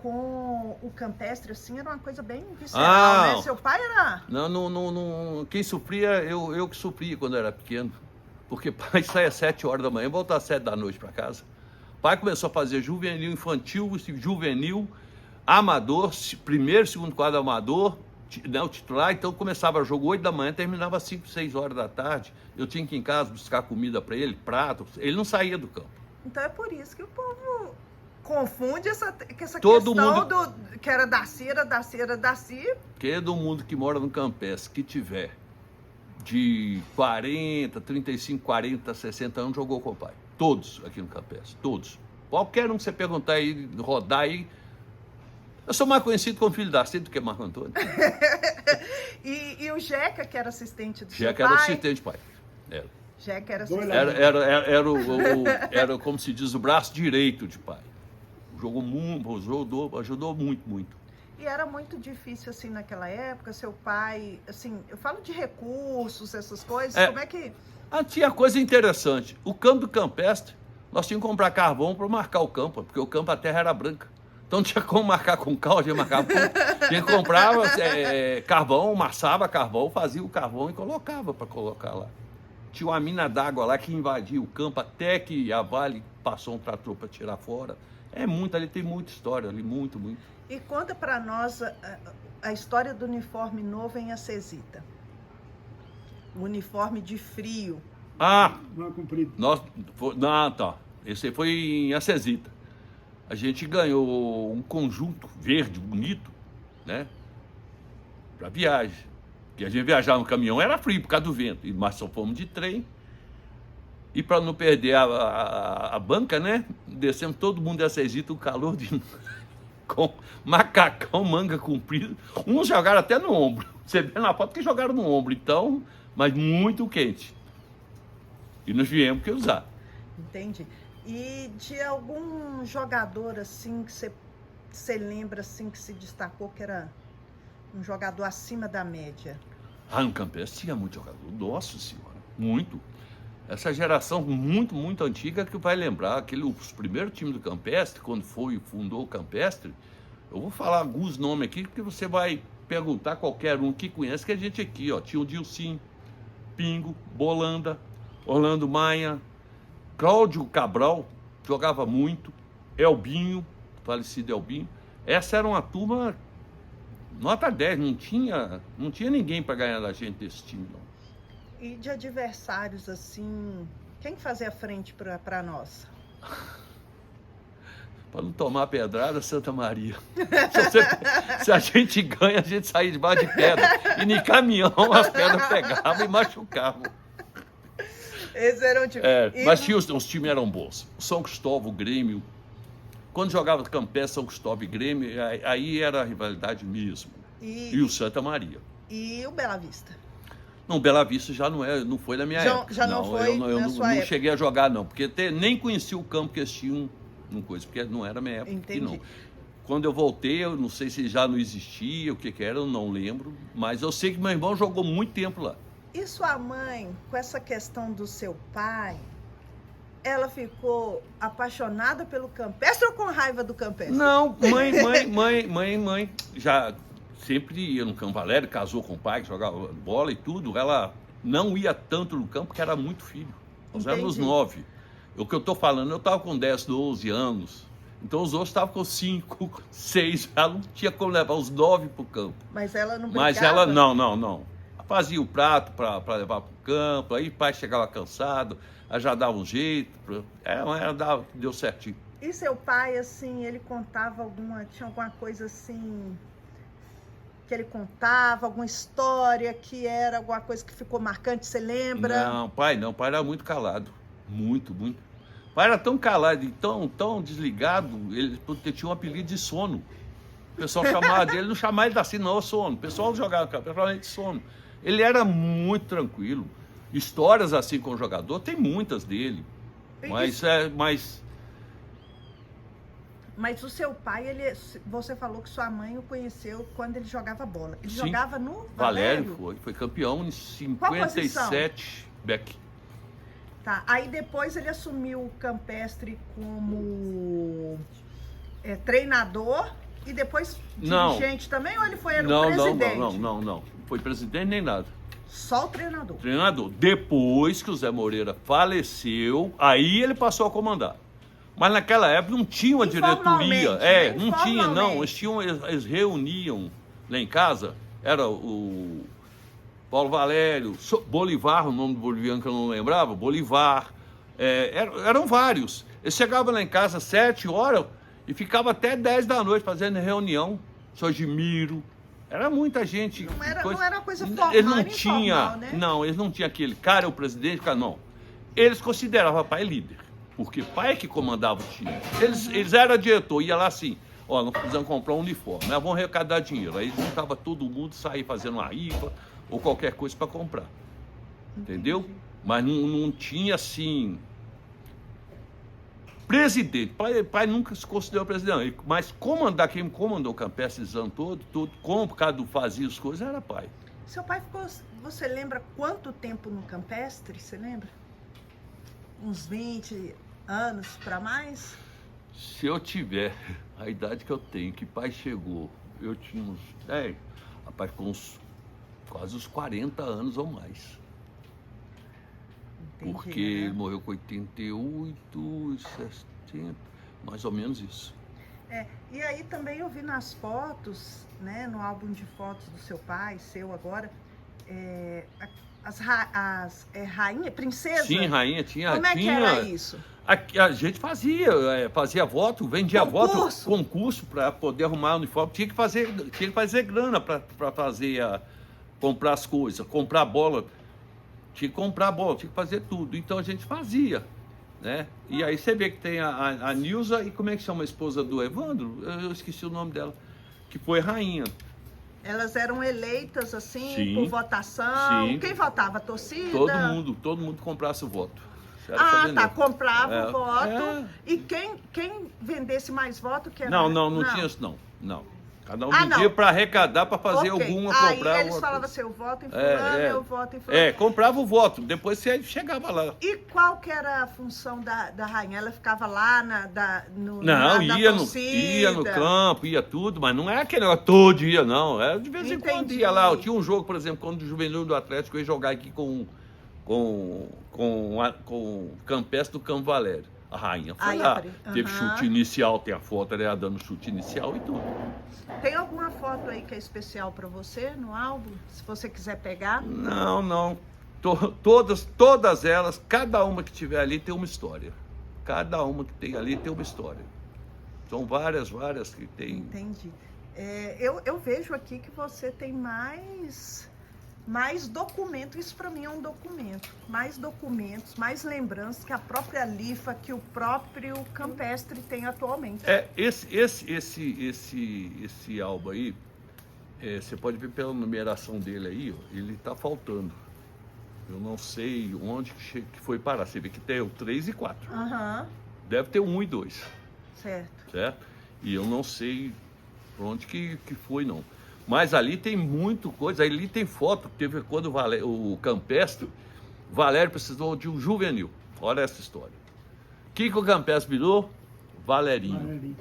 com o Campestre, assim, era uma coisa bem visceral, né? Seu pai era...
Não. Quem sofria, eu que sofria quando era pequeno. Porque pai saia às 7 horas da manhã, volta às 7 da noite para casa. Pai começou a fazer juvenil, infantil, juvenil, amador, primeiro, segundo quadro amador, o titular. Então começava o jogo 8 da manhã, terminava às 5, 6 horas da tarde. Eu tinha que ir em casa buscar comida para ele, prato. Ele não saía do campo.
Então é por isso que o povo confunde essa
Todo
questão
mundo...
que era Daci.
Todo mundo que mora no Campestre, que tiver de 40, 35, 40, 60 anos, jogou com o pai. Todos aqui no Campestre, todos. Qualquer um que você perguntar aí, rodar aí. Eu sou mais conhecido como filho da Cida do que Marco Antônio.
E o Jeca, que era assistente do
Jeca
seu pai?
era assistente do pai.
Jeca era assistente.
Era, como se diz, o braço direito de pai. Jogou muito, ajudou muito.
E era muito difícil, assim, naquela época, seu pai, assim, eu falo de recursos, essas coisas, como é que...
Tinha coisa interessante. O campo do campestre, nós tínhamos que comprar carvão para marcar o campo, porque o campo, a terra era branca. Então não tinha como marcar com cal, tinha que marcar com... Tinha que comprar carvão, amassava carvão, fazia o carvão e colocava para colocar lá. Tinha uma mina d'água lá que invadia o campo até que a Vale passou um trator para tirar fora. Ali tem muita história, ali, muito.
E conta para nós a história do uniforme novo em Acesita. O uniforme de frio.
Não cumprido.
Esse aí foi em Acesita. A gente ganhou um conjunto verde, bonito, né? Para viagem. Porque a gente viajava no caminhão, era frio por causa do vento. Mas só fomos de trem. E para não perder a banca, né? Descemos todo mundo de Acesita, o calor com macacão, manga comprida. Uns jogaram até no ombro. Você vê na foto que jogaram no ombro, então, mas muito quente. E nós viemos que usar.
Entendi. E de algum jogador, assim, que você lembra, assim, que se destacou, que era um jogador acima da média?
No Campestre tinha muito jogador. Nossa Senhora, muito. Essa geração muito antiga que vai lembrar os primeiros times do Campestre, quando fundou o Campestre. Eu vou falar alguns nomes aqui, porque você vai perguntar qualquer um que conhece, que a gente aqui, ó, tinha o Dilcim, Pingo, Bolanda, Orlando Maia, Cláudio Cabral, jogava muito, Elbinho, falecido Elbinho. Essa era uma turma nota 10, não tinha ninguém para ganhar da gente desse time, não.
E de adversários, assim, quem fazia frente para nós?
Para não tomar pedrada, Santa Maria. Se a gente ganha, a gente saía debaixo de pedra. E nem caminhão as pedras pegavam e machucavam.
Esse era o time.
Mas os times eram bons. O São Cristóvão, o Grêmio. Quando jogava Campestre, São Cristóvão e Grêmio, aí era a rivalidade mesmo. E o Santa Maria.
E o Bela Vista?
Não, Bela Vista já não foi na minha época.
Já não foi
eu
na sua
não
época.
cheguei a jogar, não. Porque nem conhecia o campo que eles tinham, porque não era minha época.
Entendi.
Não. Quando eu voltei, eu não sei se já não existia, o que era, eu não lembro. Mas eu sei que meu irmão jogou muito tempo lá.
E sua mãe, com essa questão do seu pai, ela ficou apaixonada pelo Campestre ou com raiva do Campestre?
Não, mãe, já sempre ia no Campo Valério, casou com o pai, que jogava bola e tudo. Ela não ia tanto no campo, porque era muito filho. Nós éramos 9. O que eu tô falando, eu tava com 10, 12 anos. Então os outros estavam com 5, 6. Ela não tinha como levar os 9 pro campo.
Mas ela não brigava?
Mas ela, não. Fazia o prato para levar pro campo, aí o pai chegava cansado, aí já dava um jeito. Deu certinho.
E seu pai, assim, ele contava tinha alguma coisa assim, que ele contava, alguma história que era alguma coisa que ficou marcante, você lembra?
Não, pai era muito calado, muito. O pai era tão calado e tão desligado, ele tinha um apelido de sono. O pessoal chamava dele, não chamava ele assim, não, sono. O pessoal jogava de sono. Ele era muito tranquilo. Histórias assim com o jogador, tem muitas dele.
Mas o seu pai, você falou que sua mãe o conheceu quando ele jogava bola. Ele
Sim.
jogava no
Valério foi campeão em 57, Beck.
Tá, aí depois ele assumiu o Campestre como treinador e depois dirigente também, ou ele era o presidente?
Não. Foi presidente nem nada.
Só o treinador?
Treinador. Depois que o Zé Moreira faleceu, aí ele passou a comandar. Mas naquela época não tinha uma diretoria. Não tinha, não. Eles reuniam lá em casa. Era o Paulo Valério, Bolivar, o nome do boliviano que eu não lembrava, Bolivar. Eram vários. Eles chegavam lá em casa às 7 horas e ficavam até 10 da noite fazendo reunião. Sojimiro. Era muita gente.
Não era uma coisa formal,
eles não tinham,
informal, né?
Não, eles não tinham aquele cara é o presidente, cara, não. Eles consideravam pai líder. Porque pai é que comandava o time. Eles eram diretor, ia lá assim, ó, não precisamos comprar um uniforme, né? Vamos arrecadar dinheiro. Aí juntava todo mundo, saía fazendo uma rifa ou qualquer coisa para comprar. Entendeu? Mas não tinha assim presidente. Pai nunca se considerou presidente, não. Mas quem comandou o campestre esse ano todo, por causa do fazia as coisas, era pai.
Seu pai ficou, você lembra quanto tempo no campestre, você lembra? Uns 20 anos para mais?
Se eu tiver a idade que eu tenho, que pai chegou, eu tinha uns... rapaz, com quase uns 40 anos ou mais.
Entendi,
Porque
né?
ele morreu com 88, 70, mais ou menos isso.
E aí também eu vi nas fotos, né, no álbum de fotos do seu pai, seu agora, rainha, princesa?
Sim, rainha, tinha...
Como é que era isso?
A gente fazia voto, vendia
Concurso?
concurso para poder arrumar o uniforme. Tinha que fazer grana para comprar as coisas, comprar bola. Tinha que comprar bola, tinha que fazer tudo. Então a gente fazia, né? E aí você vê que tem a Nilza e como é que chama a esposa do Evandro? Eu esqueci o nome dela, que foi rainha.
Elas eram eleitas assim,
Sim.
por votação?
Sim.
Quem votava? A torcida?
Todo mundo comprasse o voto.
Comprava o voto. E quem vendesse mais voto que era...
Não tinha isso, não. Cada um vendia para arrecadar, para fazer alguma, comprar.
Aí eles falavam seu voto em fulano, eu voto em fulano.
Comprava o voto, depois você chegava lá.
E qual que era a função da rainha? Ela ficava lá
ia no campo, ia tudo, mas não é aquele negócio todo dia, não. Era de vez em quando ia lá. Tinha um jogo, por exemplo, quando o Juvenil do Atlético ia jogar aqui com o campestre do Campo Valério. A rainha foi lá. Teve chute inicial, tem a foto dela dando chute inicial e tudo.
Tem alguma foto aí que é especial para você no álbum? Se você quiser pegar?
Não. Todas elas, cada uma que tiver ali tem uma história. Cada uma que tem ali tem uma história. São várias que tem.
Entendi. Eu vejo aqui que você tem mais documentos. Isso para mim é um documento. Mais documentos, mais lembranças que a própria Lifa, que o próprio campestre tem atualmente.
Esse álbum aí, você pode ver pela numeração dele aí, ó, ele tá faltando. Eu não sei onde que foi parar. Você vê que tem o 3 e 4. Deve ter o 1 e 2. Certo? E eu não sei por onde que foi, não. Mas ali tem muita coisa, ali tem foto. Teve quando o campestre, Valério precisou de um juvenil. Olha essa história. O que o campestre virou? Valerinho.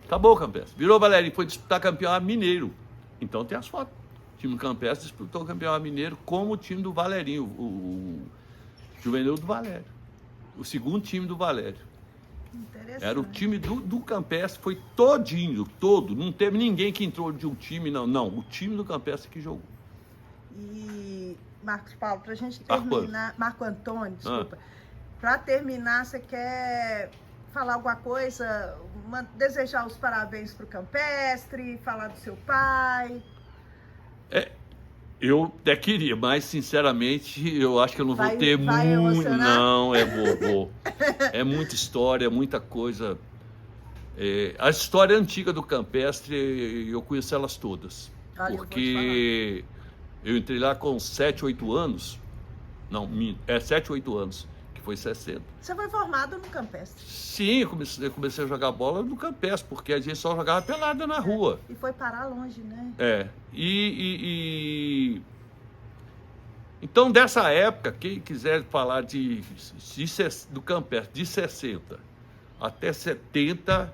Acabou o campestre. Virou Valerinho, foi disputar campeonato mineiro. Então tem as fotos. O time do campestre disputou o campeonato mineiro como o time do Valerinho, o juvenil do Valério. O segundo time do Valério. Era o time do campestre, foi todo. Não teve ninguém que entrou de um time, não. O time do campestre que jogou.
E, Marcos Paulo, pra gente terminar... Marco Antônio, desculpa. Pra terminar, você quer falar alguma coisa? Desejar os parabéns pro campestre, falar do seu pai?
Eu até queria, mas sinceramente eu acho que eu não vou ter muito.
Emocionar?
Não, vou. É muita história, muita coisa. A história antiga do campestre, eu conheço elas todas. Porque eu entrei lá com 7, 8 anos. Não, 7, 8 anos, que foi 60.
Você foi formado no campestre?
Sim, eu comecei a jogar bola no campestre, porque a gente só jogava pelada na rua.
E foi parar longe, né?
Então, dessa época, quem quiser falar do campestre de 60 até 70,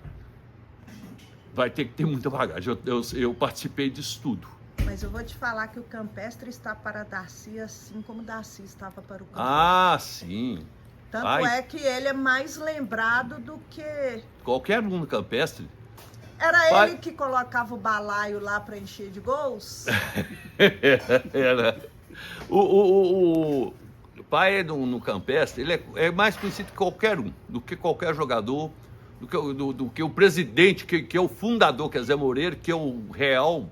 vai ter que ter muita bagagem. Eu participei disso tudo.
Mas eu vou te falar que o campestre está para Darcy, assim como Darcy estava para o campestre.
Ah, sim.
Tanto é que ele é mais lembrado do que...
Qualquer um no campestre.
Era ele que colocava o balaio lá para encher de gols?
Era. O pai no campestre, ele é mais conhecido que qualquer um, do que qualquer jogador, do que o presidente, que é o fundador, que é Zé Moreira, que é o real,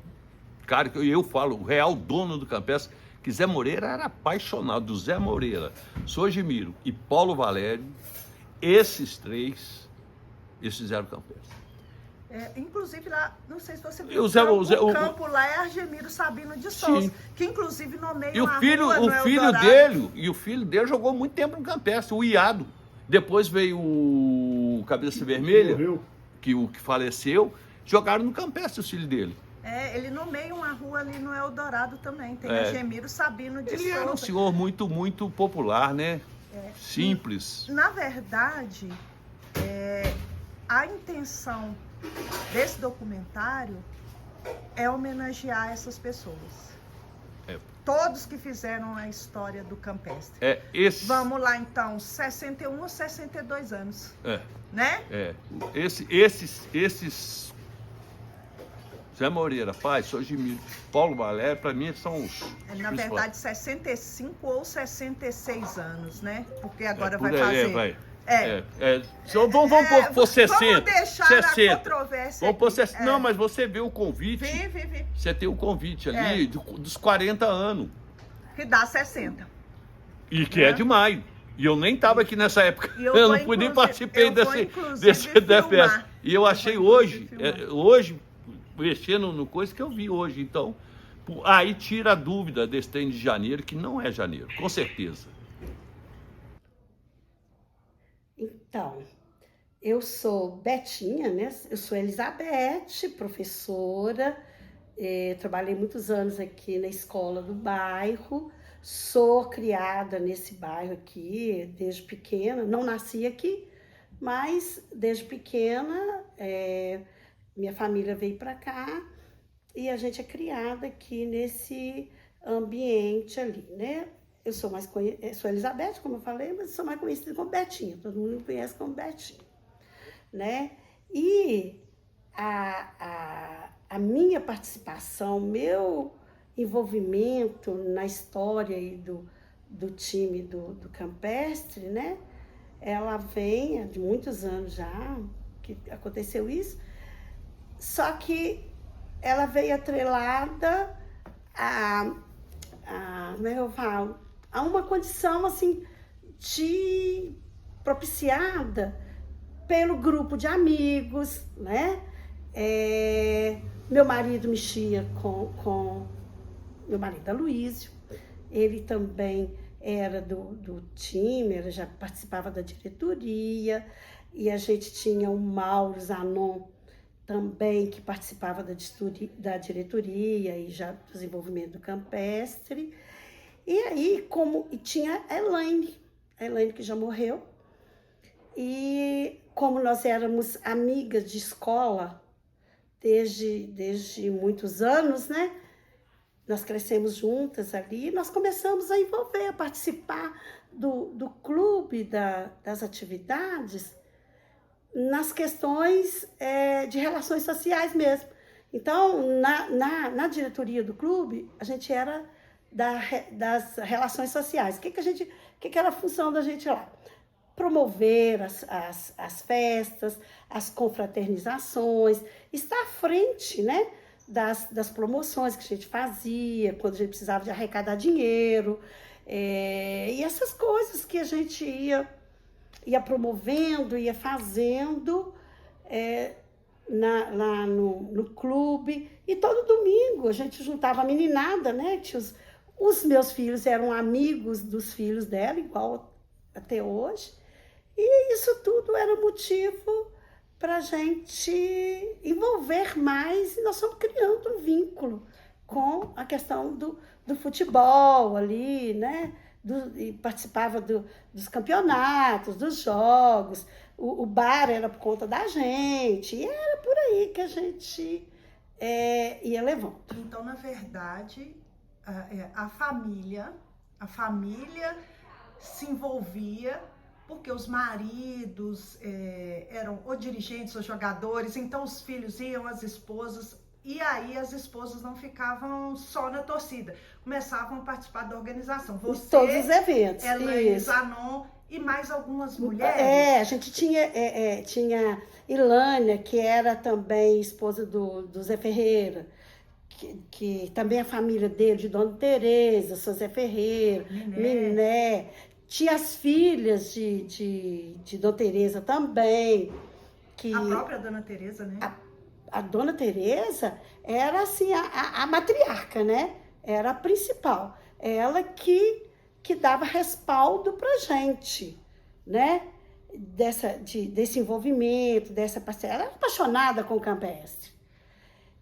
cara, que eu falo, o real dono do campestre, que Zé Moreira era apaixonado do Zé Moreira, Sojimiro e Paulo Valério. Esses três, eles fizeram o campestre.
Inclusive lá, não sei se você viu,
o
campo lá é Argemiro Sabino de Souza, que inclusive nomeia
o filho dele jogou muito tempo no campestre, o Iado. Depois veio Cabeça Vermelha,
Morreu.
o que faleceu, jogaram no Campestre os filhos dele.
Ele nomeia uma rua ali no Eldorado também. Tem
É.
a Gemiro Sabino de
Ele era um
Souza.
senhor muito, muito popular, né? Simples.
Na verdade, a intenção desse documentário é homenagear essas pessoas.
É.
Todos que fizeram a história do Campestre. Vamos lá, então, 61 ou 62 anos, né?
Esses Zé Moreira, Paz, Sojimiro, Paulo Valério, para mim são os
Na
principais.
verdade, 65 ou 66 anos, né? Porque agora
Por
vai
aí,
fazer...
Então, vamos pôr 60.
Vamos deixar
60.
a controvérsia
Vamos pôr
aqui.
60. Não, mas você vê o convite.
Vi.
Você tem o convite ali dos 40 anos.
Que dá 60.
E que é de maio. E eu nem estava aqui nessa época.
E
Eu
eu
não
vou,
fui nem
inclusive-
participei
eu vou,
desse
inclusive,
da
filmar.
festa. E eu achei hoje,
filmar.
mexendo no coisa que eu vi hoje. Então, aí tira a dúvida desse trem de janeiro, que não é janeiro, com certeza.
Então, eu sou Betinha, né? Eu sou Elizabeth, professora, trabalhei muitos anos aqui na escola do bairro, sou criada nesse bairro aqui desde pequena, não nasci aqui, mas desde pequena minha família veio para cá e a gente é criada aqui nesse ambiente ali, né? Eu sou sou Elizabeth, como eu falei, mas sou mais conhecida como Betinha. Todo mundo me conhece como Betinha, né? E a minha participação, meu envolvimento na história aí do time do Campestre, né? Ela vem de muitos anos já que aconteceu isso, só que ela veio atrelada como é que eu falo? A uma condição assim propiciada pelo grupo de amigos, né? Meu marido mexia com meu marido Aloysio, ele também era do time, ele já participava da diretoria, e a gente tinha o Mauro Zanon também, que participava da diretoria e já do desenvolvimento do Campestre. E aí, e tinha a Elaine que já morreu, e como nós éramos amigas de escola desde muitos anos, né? Nós crescemos juntas ali, nós começamos a envolver, a participar do clube, das atividades, nas questões de relações sociais mesmo. Então, na diretoria do clube, a gente era das relações sociais. O que era a função da gente lá? Promover as festas, as confraternizações, estar à frente, né, das promoções que a gente fazia, quando a gente precisava de arrecadar dinheiro, e essas coisas que a gente ia promovendo, ia fazendo lá no clube. E todo domingo a gente juntava a meninada, né? Os meus filhos eram amigos dos filhos dela, igual até hoje. E isso tudo era motivo para a gente envolver mais, e nós estamos criando um vínculo com a questão do futebol ali, né? E participava dos campeonatos, dos jogos, o bar era por conta da gente, e era por aí que a gente ia levando.
Então, na verdade, a família se envolvia porque os maridos eram ou dirigentes ou jogadores, então os filhos iam, as esposas, e aí as esposas não ficavam só na torcida, começavam a participar da organização. Você,
todos os eventos.
Elaine Zanon e mais algumas mulheres.
A gente tinha Ilânia, que era também esposa do Zé Ferreira, que também a família dele, de Dona Tereza, seu Zé Ferreira, Miné. Tinha as filhas de Dona Tereza também.
A própria Dona Tereza, né?
A Dona Tereza era assim, a matriarca, né? Era a principal. Ela que dava respaldo pra gente, né? desse envolvimento, dessa parceria. Ela era apaixonada com o campestre.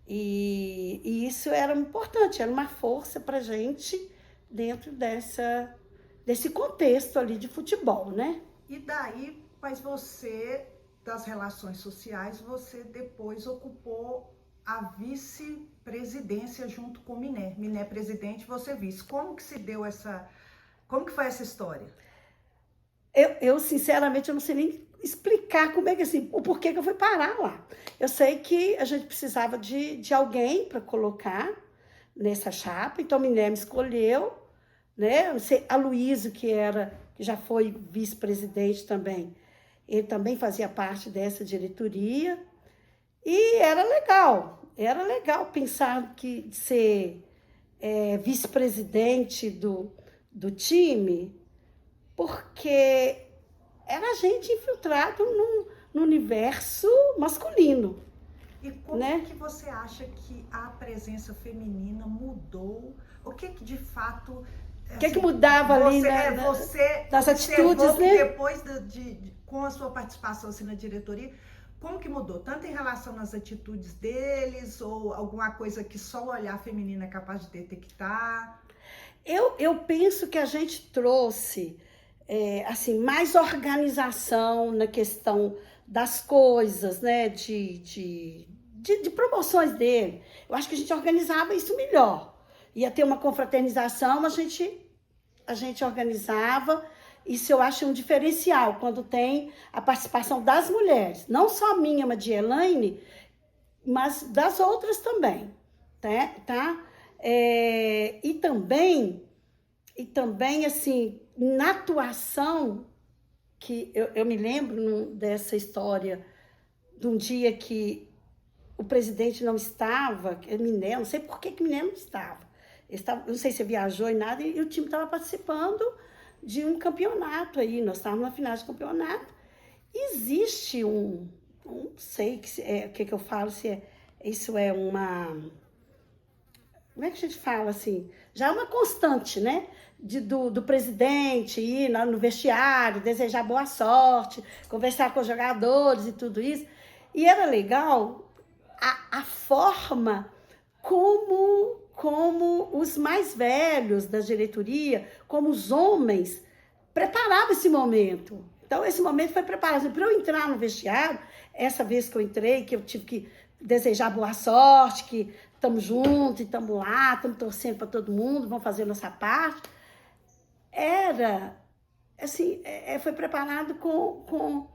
E isso era importante, era uma força para a gente dentro desse contexto ali de futebol, né?
E daí, mas você, das relações sociais, você depois ocupou a vice-presidência junto com o Miné. Miné presidente, você vice. Como que se deu como que foi essa história?
Eu sinceramente, eu não sei nem explicar como é que, assim, o porquê que eu fui parar lá. Eu sei que a gente precisava de alguém para colocar nessa chapa, então o Miné me escolheu, né? Eu sei, a Luísa, que já foi vice-presidente também, ele também fazia parte dessa diretoria, e era legal pensar que ser vice-presidente do time, porque era gente infiltrado no universo masculino.
E como, né, que você acha que a presença feminina mudou? O que de fato...
O que mudava ali nas atitudes, né?
Depois com a sua participação assim, na diretoria, como que mudou? Tanto em relação às atitudes deles, ou alguma coisa que só o olhar feminino é capaz de detectar?
Eu penso que a gente trouxe assim, mais organização na questão das coisas, né? De promoções dele. Eu acho que a gente organizava isso melhor. Ia ter uma confraternização, a gente organizava. Isso eu acho um diferencial, quando tem a participação das mulheres. Não só a minha, mas de Elaine, mas das outras também. Tá? E também, assim, na atuação, que eu me lembro dessa história, de um dia que o presidente não estava, Miné, não sei por que Miné não estava. Não sei se viajou e nada, e o time estava participando de um campeonato aí, nós estávamos na final de campeonato. Existe não sei o que eu falo, se isso é uma... Como é que a gente fala assim? Já é uma constante, né? Do presidente ir no vestiário, desejar boa sorte, conversar com os jogadores e tudo isso. E era legal a forma como os mais velhos da diretoria, como os homens, preparavam esse momento. Então, esse momento foi preparado. Para eu entrar no vestiário, essa vez que eu entrei, que eu tive que desejar boa sorte, que estamos juntos, estamos lá, estamos torcendo para todo mundo, vamos fazer a nossa parte. Era, assim, foi preparado com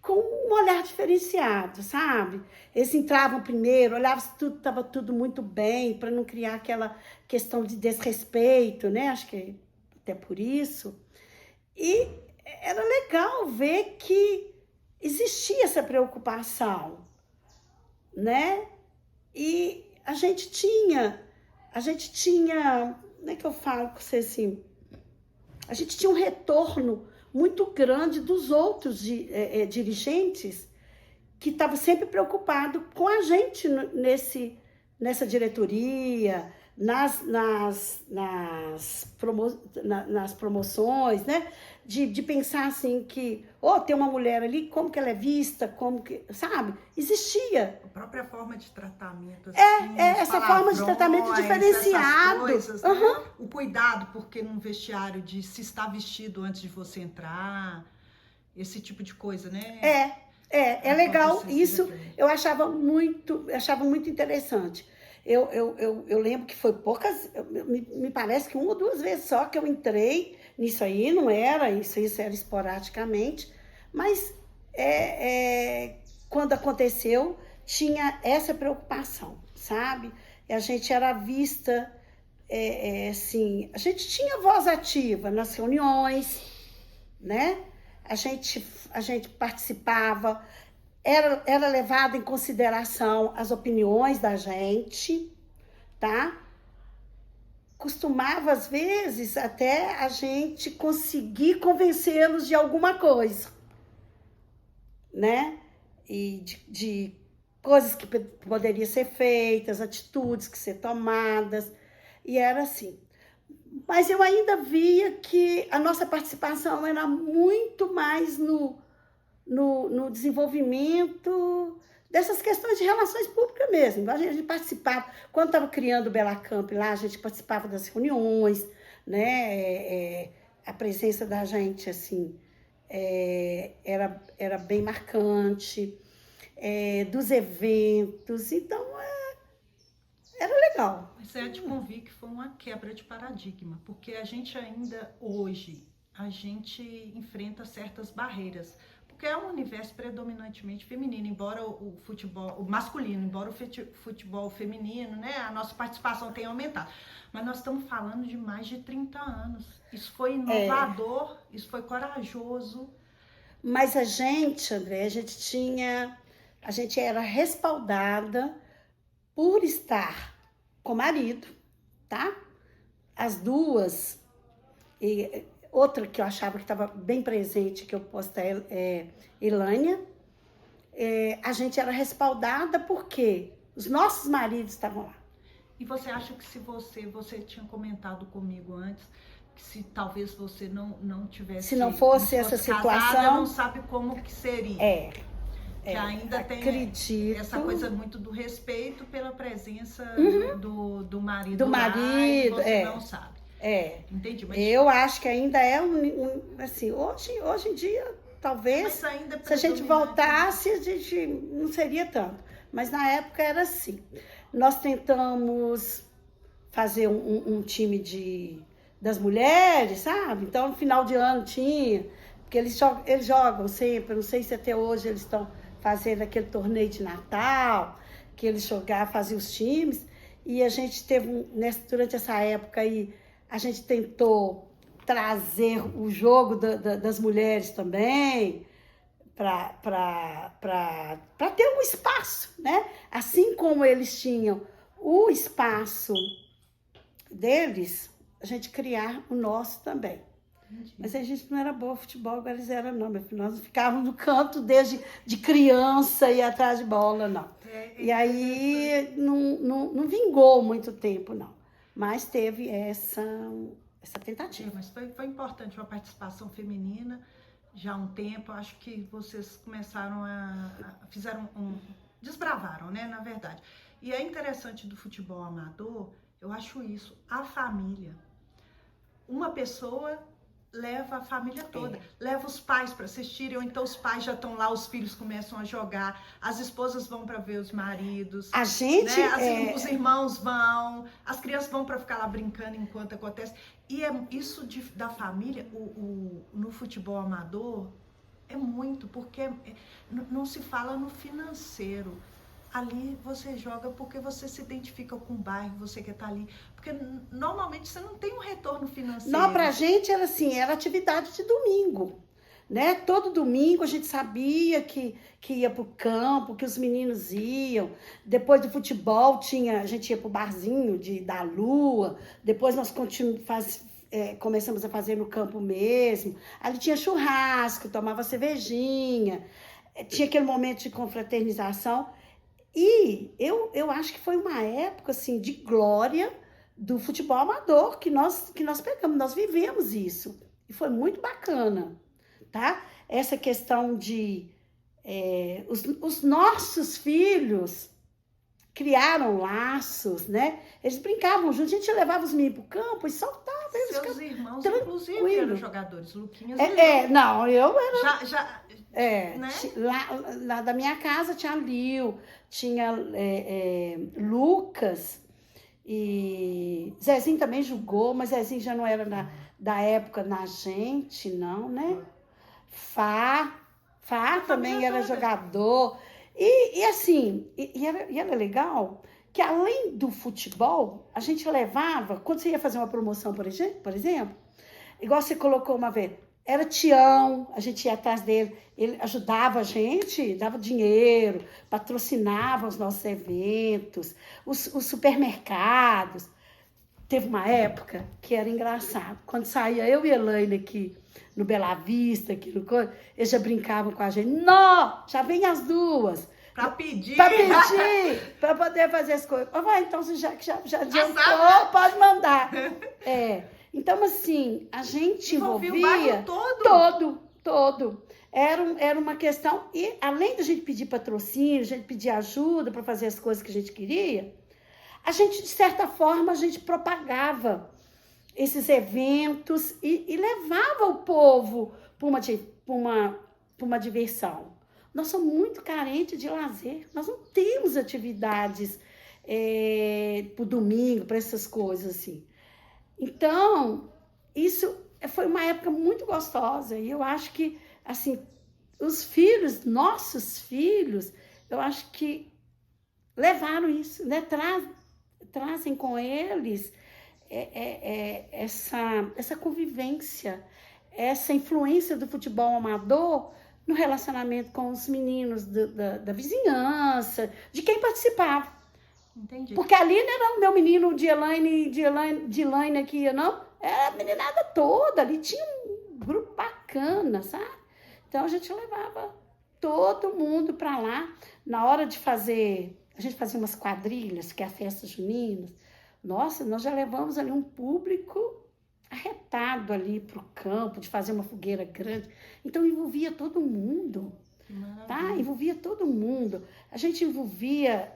um olhar diferenciado, sabe? Eles entravam primeiro, olhavam se tudo estava tudo muito bem, para não criar aquela questão de desrespeito, né? Acho que até por isso. E era legal ver que existia essa preocupação, né? E a gente tinha, como é que eu falo com você assim? A gente tinha um retorno muito grande dos outros dirigentes que estavam sempre preocupados com a gente nessa diretoria, nas promoções, né? De pensar assim que, tem uma mulher ali, como que ela é vista, como que, sabe? Existia.
A própria forma de tratamento, assim,
essa forma de tratamento diferenciado.
Coisas, né? O cuidado, porque num vestiário de se estar vestido antes de você entrar, esse tipo de coisa, né?
É legal. Isso eu achava muito interessante. Eu lembro que foi poucas, me parece que 1 ou 2 vezes só que eu entrei nisso aí, não era, isso era esporadicamente, mas quando aconteceu, tinha essa preocupação, sabe? E a gente era vista, assim, a gente tinha voz ativa nas reuniões, né? A gente participava, era levado em consideração as opiniões da gente, tá? Costumava, às vezes, até a gente conseguir convencê-los de alguma coisa, né? E de coisas que poderiam ser feitas, atitudes que ser tomadas, e era assim. Mas eu ainda via que a nossa participação era muito mais no no desenvolvimento dessas questões de relações públicas mesmo. A gente participava, quando estava criando o Bela Camp lá, a gente participava das reuniões, né? A presença da gente, assim, era bem marcante, dos eventos, então era legal.
Mas é de convir que foi uma quebra de paradigma, porque a gente ainda hoje, a gente enfrenta certas barreiras, porque é um universo predominantemente feminino, embora o futebol, o masculino, embora o futebol feminino, né, a nossa participação tenha aumentado. Mas nós estamos falando de mais de 30 anos. Isso foi inovador, isso foi corajoso.
Mas a gente, André, a gente era respaldada por estar com o marido, tá? As duas, e outra que eu achava que estava bem presente, que eu posso estar, Elânia, a gente era respaldada porque os nossos maridos estavam lá.
E você acha que se você tinha comentado comigo antes, que se talvez você não tivesse...
Se não fosse essa situação...
Casada, não sabe como que seria. Que ainda
acredito.
Tem essa coisa muito do respeito pela presença do marido.
Do marido,
lá, e você não sabe. Entendi. Mas...
Eu acho que ainda é assim, hoje em dia, talvez,
ainda
se a gente voltasse, a gente não seria tanto. Mas na época era assim. Nós tentamos fazer um time das mulheres, sabe? Então, no final de ano tinha, porque eles jogam sempre, não sei se até hoje eles estão fazendo aquele torneio de Natal, que eles faziam os times, e a gente teve, durante essa época aí, a gente tentou trazer o jogo das mulheres também, para ter um espaço, né? Assim como eles tinham o espaço deles, a gente criar o nosso também. Entendi. Mas a gente não era boa futebol, agora eles eram não, nós ficávamos no canto desde de criança e atrás de bola, não. E aí não vingou muito tempo, não. Mas teve essa tentativa.
Mas foi importante uma participação feminina já há um tempo. Acho que vocês começaram desbravaram, né, na verdade. E é interessante do futebol amador, eu acho isso, a família. Uma pessoa leva a família toda, leva os pais para assistirem, ou então os pais já estão lá, os filhos começam a jogar, as esposas vão para ver os maridos,
a gente,
né? Os irmãos vão, as crianças vão para ficar lá brincando enquanto acontece. E isso da família, no futebol amador, é muito, porque não se fala no financeiro. Ali você joga porque você se identifica com o bairro, você quer estar ali. Porque normalmente você não tem um retorno financeiro.
Não, pra gente era assim, era atividade de domingo, né? Todo domingo a gente sabia que ia pro campo, que os meninos iam. Depois do futebol a gente ia pro barzinho da Lua. Depois nós começamos a fazer no campo mesmo. Ali tinha churrasco, tomava cervejinha. Tinha aquele momento de confraternização. E eu acho que foi uma época assim, de glória do futebol amador que nós pegamos, nós vivemos isso. E foi muito bacana, tá? Essa questão de... os nossos filhos criaram laços, né? Eles brincavam juntos, a gente levava os meninos pro campo e soltava.
Seus irmãos, inclusive, eram jogadores, Luquinhas
não, eu era...
né?
Lá da minha casa tinha Lil, tinha Lucas, e Zezinho também jogou, mas Zezinho já não era da época na gente, não, né? Fá também era jogador. E assim, era legal que além do futebol, a gente levava, quando você ia fazer uma promoção, por exemplo, igual você colocou uma vez, era Tião, a gente ia atrás dele, ele ajudava a gente, dava dinheiro, patrocinava os nossos eventos, os supermercados. Teve uma época que era engraçado, quando saía eu e a Elaine aqui no Bela Vista, eles já brincavam com a gente, não, já vem as duas.
Para pedir,
para poder fazer as coisas. Então, você já adiantou, pode mandar. Então, assim, a gente envolvia
o bairro todo.
era uma questão, e além da gente pedir patrocínio, a gente pedir ajuda para fazer as coisas que a gente queria, a gente, de certa forma, a gente propagava esses eventos e levava o povo para uma diversão. Nós somos muito carentes de lazer, nós não temos atividades para o domingo, para essas coisas assim. Então, isso foi uma época muito gostosa e eu acho que, assim, os filhos, nossos filhos, eu acho que levaram isso, né? Trazem com eles essa convivência, essa influência do futebol amador no relacionamento com os meninos da vizinhança, de quem participava.
Entendi.
Porque ali não era o meu menino de Elaine aqui, não. Era a meninada toda, ali tinha um grupo bacana, sabe? Então a gente levava todo mundo para lá. Na hora de fazer, a gente fazia umas quadrilhas, que é a festa junina. Nossa, nós já levamos ali um público arretado ali para o campo, de fazer uma fogueira grande. Então envolvia todo mundo, tá? Envolvia todo mundo. A gente envolvia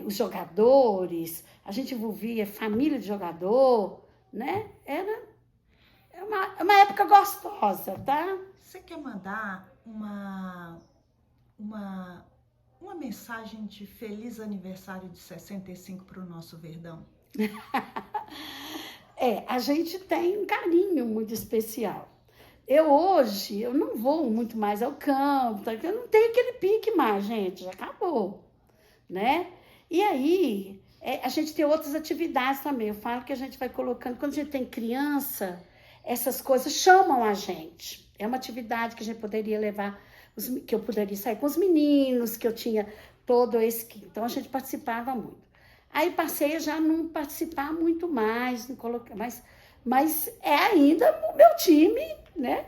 os jogadores, a gente envolvia família de jogador, né? Era uma época gostosa, tá?
Você quer mandar uma mensagem de feliz aniversário de 65 para o nosso Verdão?
A gente tem um carinho muito especial. Hoje, eu não vou muito mais ao campo, tá? Eu não tenho aquele pique mais, gente, já acabou, né? E aí, a gente tem outras atividades também. Eu falo que a gente vai colocando, quando a gente tem criança, essas coisas chamam a gente. É uma atividade que a gente poderia levar, que eu poderia sair com os meninos, que eu tinha todo esse... Então, a gente participava muito. Aí, passei a já não participar muito mais, não colocar, mas é ainda o meu time, né?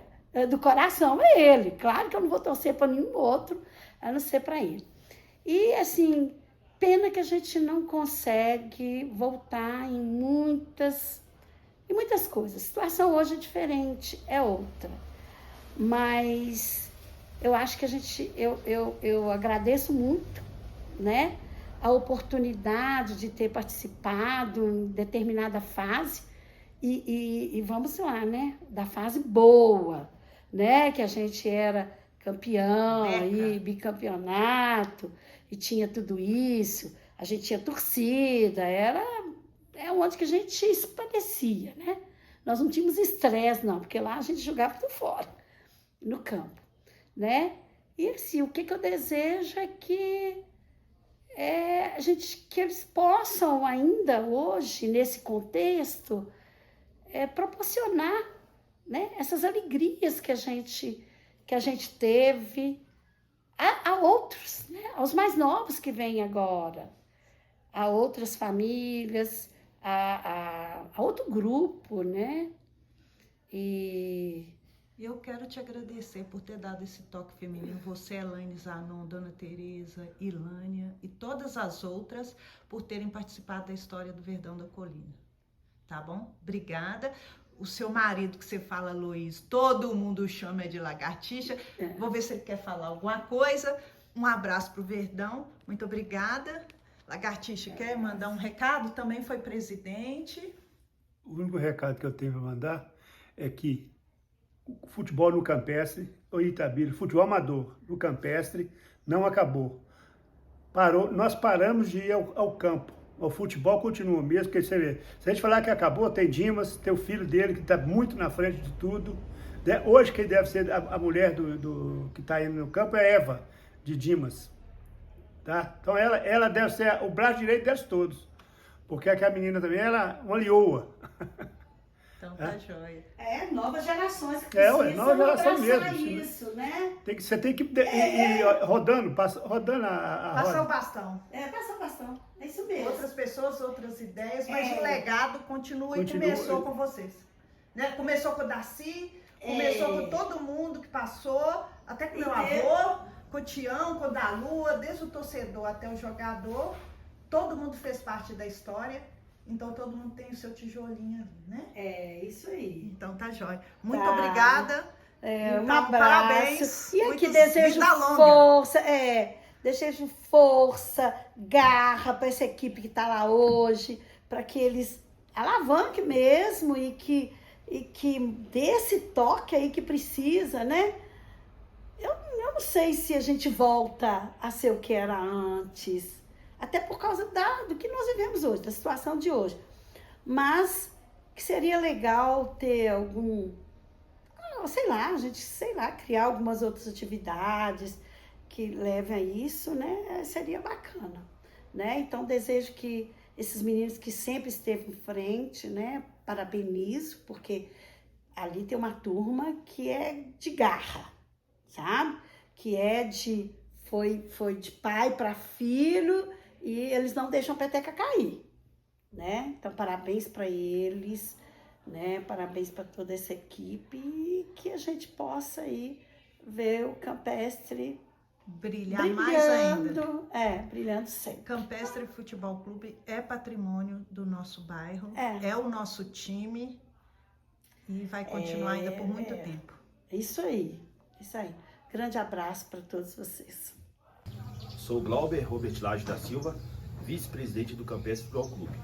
Do coração é ele. Claro que eu não vou torcer para nenhum outro, a não ser para ele. E, assim... Pena que a gente não consegue voltar em muitas coisas. A situação hoje é diferente, é outra. Mas eu acho que eu agradeço muito, né, a oportunidade de ter participado em determinada fase e vamos lá, né, da fase boa, né, que a gente era campeão, aí, bicampeonato, e tinha tudo isso, a gente tinha torcida, é onde que a gente espadecia, né? Nós não tínhamos estresse, não, porque lá a gente jogava tudo fora, no campo, né? E assim, o que eu desejo é que que eles possam ainda hoje, nesse contexto, proporcionar, né, essas alegrias que a gente teve a outros, né, aos mais novos que vêm agora, a outras famílias, a outro grupo, né? E
eu quero te agradecer por ter dado esse toque feminino, você, Elaine Zanon, Dona Tereza, Ilânia e todas as outras por terem participado da história do Verdão da Colina, tá bom? Obrigada. O seu marido, que você fala, Luiz, todo mundo chama de lagartixa. Vou ver se ele quer falar alguma coisa. Um abraço para o Verdão. Muito obrigada. Lagartixa, quer mandar um recado? Também foi presidente.
O único recado que eu tenho para mandar é que o futebol no Campestre, o Itabira, futebol amador no Campestre, não acabou. Nós paramos de ir ao campo. O futebol continua mesmo, porque você vê, se a gente falar que acabou, tem Dimas, tem o filho dele que está muito na frente de tudo. Hoje quem deve ser a mulher que está indo no campo é Eva, de Dimas. Tá? Então ela deve ser o braço direito deles todos, porque aquela menina também era uma leoa.
Então tá joia.
Novas gerações que precisam
nova geração mesmo,
isso, né?
Você tem que ir rodando a
Passar
roda.
o bastão.
Passar o bastão, é isso mesmo.
Outras pessoas, outras ideias, mas o legado continua e começou com vocês. Né? Começou com o Darcy, começou com todo mundo que passou, até com meu avô, com o Tião, com o da Lua, desde o torcedor até o jogador. Todo mundo fez parte da história. Então, todo mundo tem o seu tijolinho ali, né?
É, isso aí.
Então, tá jóia. Muito obrigada.
Então,
um abraço.
parabéns.
E aqui
Muitos
desejo
vida longa.
força, desejo força, garra para essa equipe que está lá hoje, para que eles alavanquem mesmo e que dê esse toque aí que precisa, né? Eu não sei se a gente volta a ser o que era antes, até por causa do que nós vivemos hoje, da situação de hoje. Mas que seria legal ter criar algumas outras atividades que levem a isso, né? Seria bacana, né? Então, desejo que esses meninos que sempre esteve em frente, né? Parabenizo, porque ali tem uma turma que é de garra, sabe? Que foi de pai para filho e eles não deixam a peteca cair, né? Então, parabéns para eles, né? Parabéns para toda essa equipe e que a gente possa aí ver o Campestre
Brilhar mais ainda.
Brilhando sempre.
Campestre Futebol Clube é patrimônio do nosso bairro, é o nosso time e vai continuar ainda por muito tempo.
Isso aí. Grande abraço para todos vocês.
Sou Glauber Robert Lage da Silva, vice-presidente do Campestre Futebol Clube.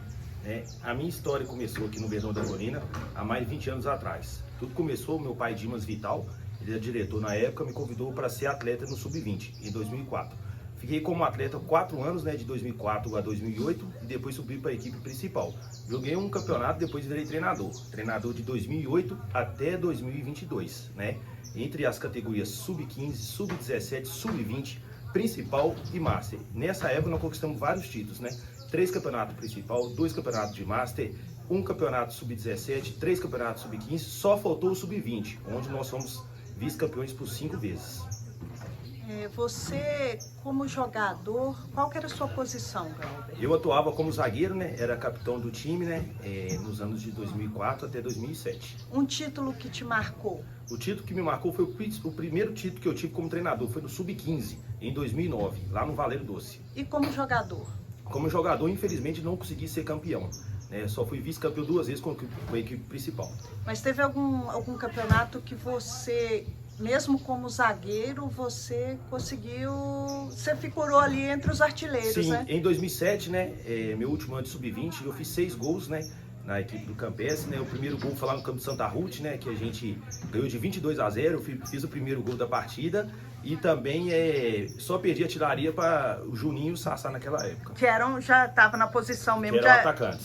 A minha história começou aqui no Verdão da Colina há mais de 20 anos atrás. Tudo começou, meu pai Dimas Vital, ele era diretor na época, me convidou para ser atleta no Sub-20, em 2004. Fiquei como atleta 4 anos, de 2004 a 2008, e depois subi para a equipe principal. Joguei um campeonato, depois virei treinador de 2008 até 2022, entre as categorias Sub-15, Sub-17, Sub-20, Principal e Master. Nessa época nós conquistamos vários títulos, 3 campeonatos principal, 2 campeonatos de Master, 1 campeonato Sub-17, 3 campeonatos Sub-15, só faltou o Sub-20, onde nós somos vice-campeões por 5 vezes.
Você, como jogador, qual que era a sua posição, Glauber?
Eu atuava como zagueiro, era capitão do time, nos anos de 2004 até 2007.
Um título que te marcou?
O título que me marcou foi o primeiro título que eu tive como treinador, foi no Sub-15, em 2009, lá no Valério Doce.
E como jogador?
Como jogador, infelizmente, não consegui ser campeão. Só fui vice-campeão 2 vezes com a equipe principal.
Mas teve algum campeonato que você, mesmo como zagueiro, você conseguiu... Você figurou ali entre os artilheiros,
Sim,
né?
Em 2007, meu último ano de Sub-20, eu fiz 6 gols, na equipe do Campestre, O primeiro gol foi lá no campo de Santa Ruth, que a gente ganhou de 22-0, eu fiz o primeiro gol da partida. E também só perdi a artilharia para o Juninho e o Sassá naquela época.
Que já estava na posição mesmo de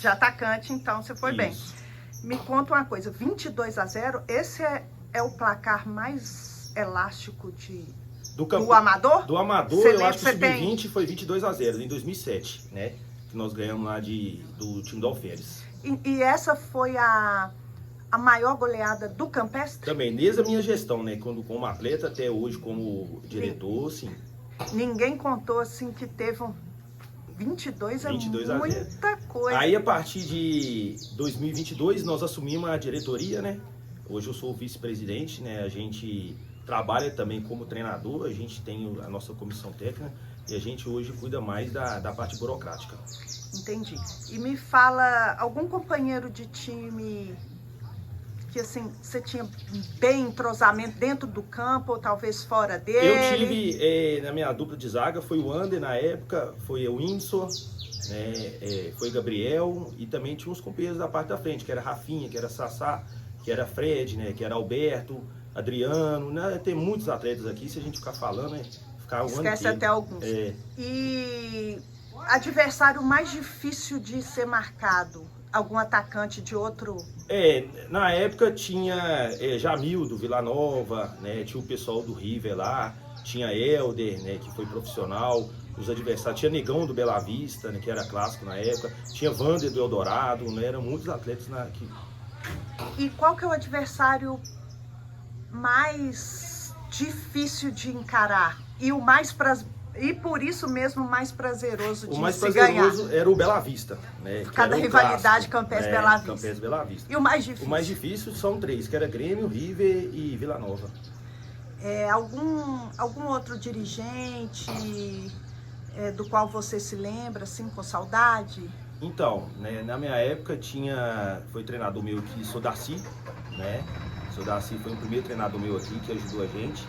atacante, então você foi bem. Me conta uma coisa, 22-0, esse é o placar mais elástico do Amador?
Do Amador, eu acho que o Sub-20 foi 22-0, em 2007, que nós ganhamos lá do time do Alferes.
E essa foi a maior goleada do Campestre?
Também, desde a minha gestão, quando como atleta até hoje como diretor, sim.
Ninguém contou assim que teve 22 é muita coisa.
Aí a partir de 2022 nós assumimos a diretoria, Hoje eu sou o vice-presidente, A gente trabalha também como treinador, a gente tem a nossa comissão técnica e a gente hoje cuida mais da parte burocrática.
Entendi. E me fala, algum companheiro de time que assim, você tinha bem entrosamento dentro do campo ou talvez fora dele?
Eu tive, na minha dupla de zaga, foi o Ander na época, foi o Whindersson, foi Gabriel e também tinha uns companheiros da parte da frente, que era Rafinha, que era Sassá, que era Fred, que era Alberto, Adriano, tem muitos atletas aqui, se a gente ficar falando, ficar um ano inteiro.
Esquece até alguns. E adversário mais difícil de ser marcado? Algum atacante de outro?
Na época tinha Jamil do Vila Nova, tinha o pessoal do River lá, tinha Helder, que foi profissional, os adversários, tinha Negão do Bela Vista, que era clássico na época, tinha Vander do Eldorado, eram muitos atletas aqui.
E qual que é o adversário mais difícil de encarar? E por isso mesmo mais prazeroso de se ganhar.
O mais prazeroso era o Bela Vista,
Cada rivalidade Campestre-Bela Vista.
Campestre-Bela Vista.
E o mais difícil?
O mais difícil são 3, que era Grêmio, River e Vila Nova.
Algum outro dirigente do qual você se lembra, assim, com saudade?
Então, na minha época foi treinador meu que sou Darcy, seu Darcy foi o primeiro treinador meu aqui que ajudou a gente.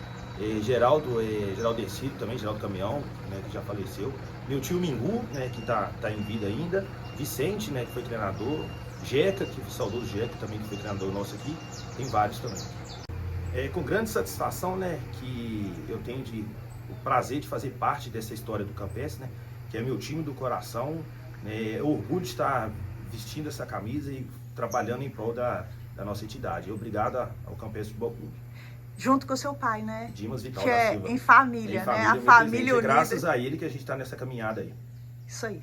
Geraldo Ercílio também, Geraldo Caminhão, né, que já faleceu. Meu tio Mingu, né, que tá em vida ainda. Vicente, né, que foi treinador. Jeca, que foi saudoso Jeca também, que foi treinador nosso aqui. Tem vários também. Com grande satisfação, né, que eu tenho o prazer de fazer parte dessa história do Campestre, né, que é meu time do coração. Orgulho de estar vestindo essa camisa e trabalhando em prol da nossa entidade. Obrigado ao Campestre Futebol Clube.
Junto com o seu pai, né?
Dimas Vital
que
da
é
Silva.
em família, né? A família unida.
Graças a ele que a gente está nessa caminhada aí.
Isso aí.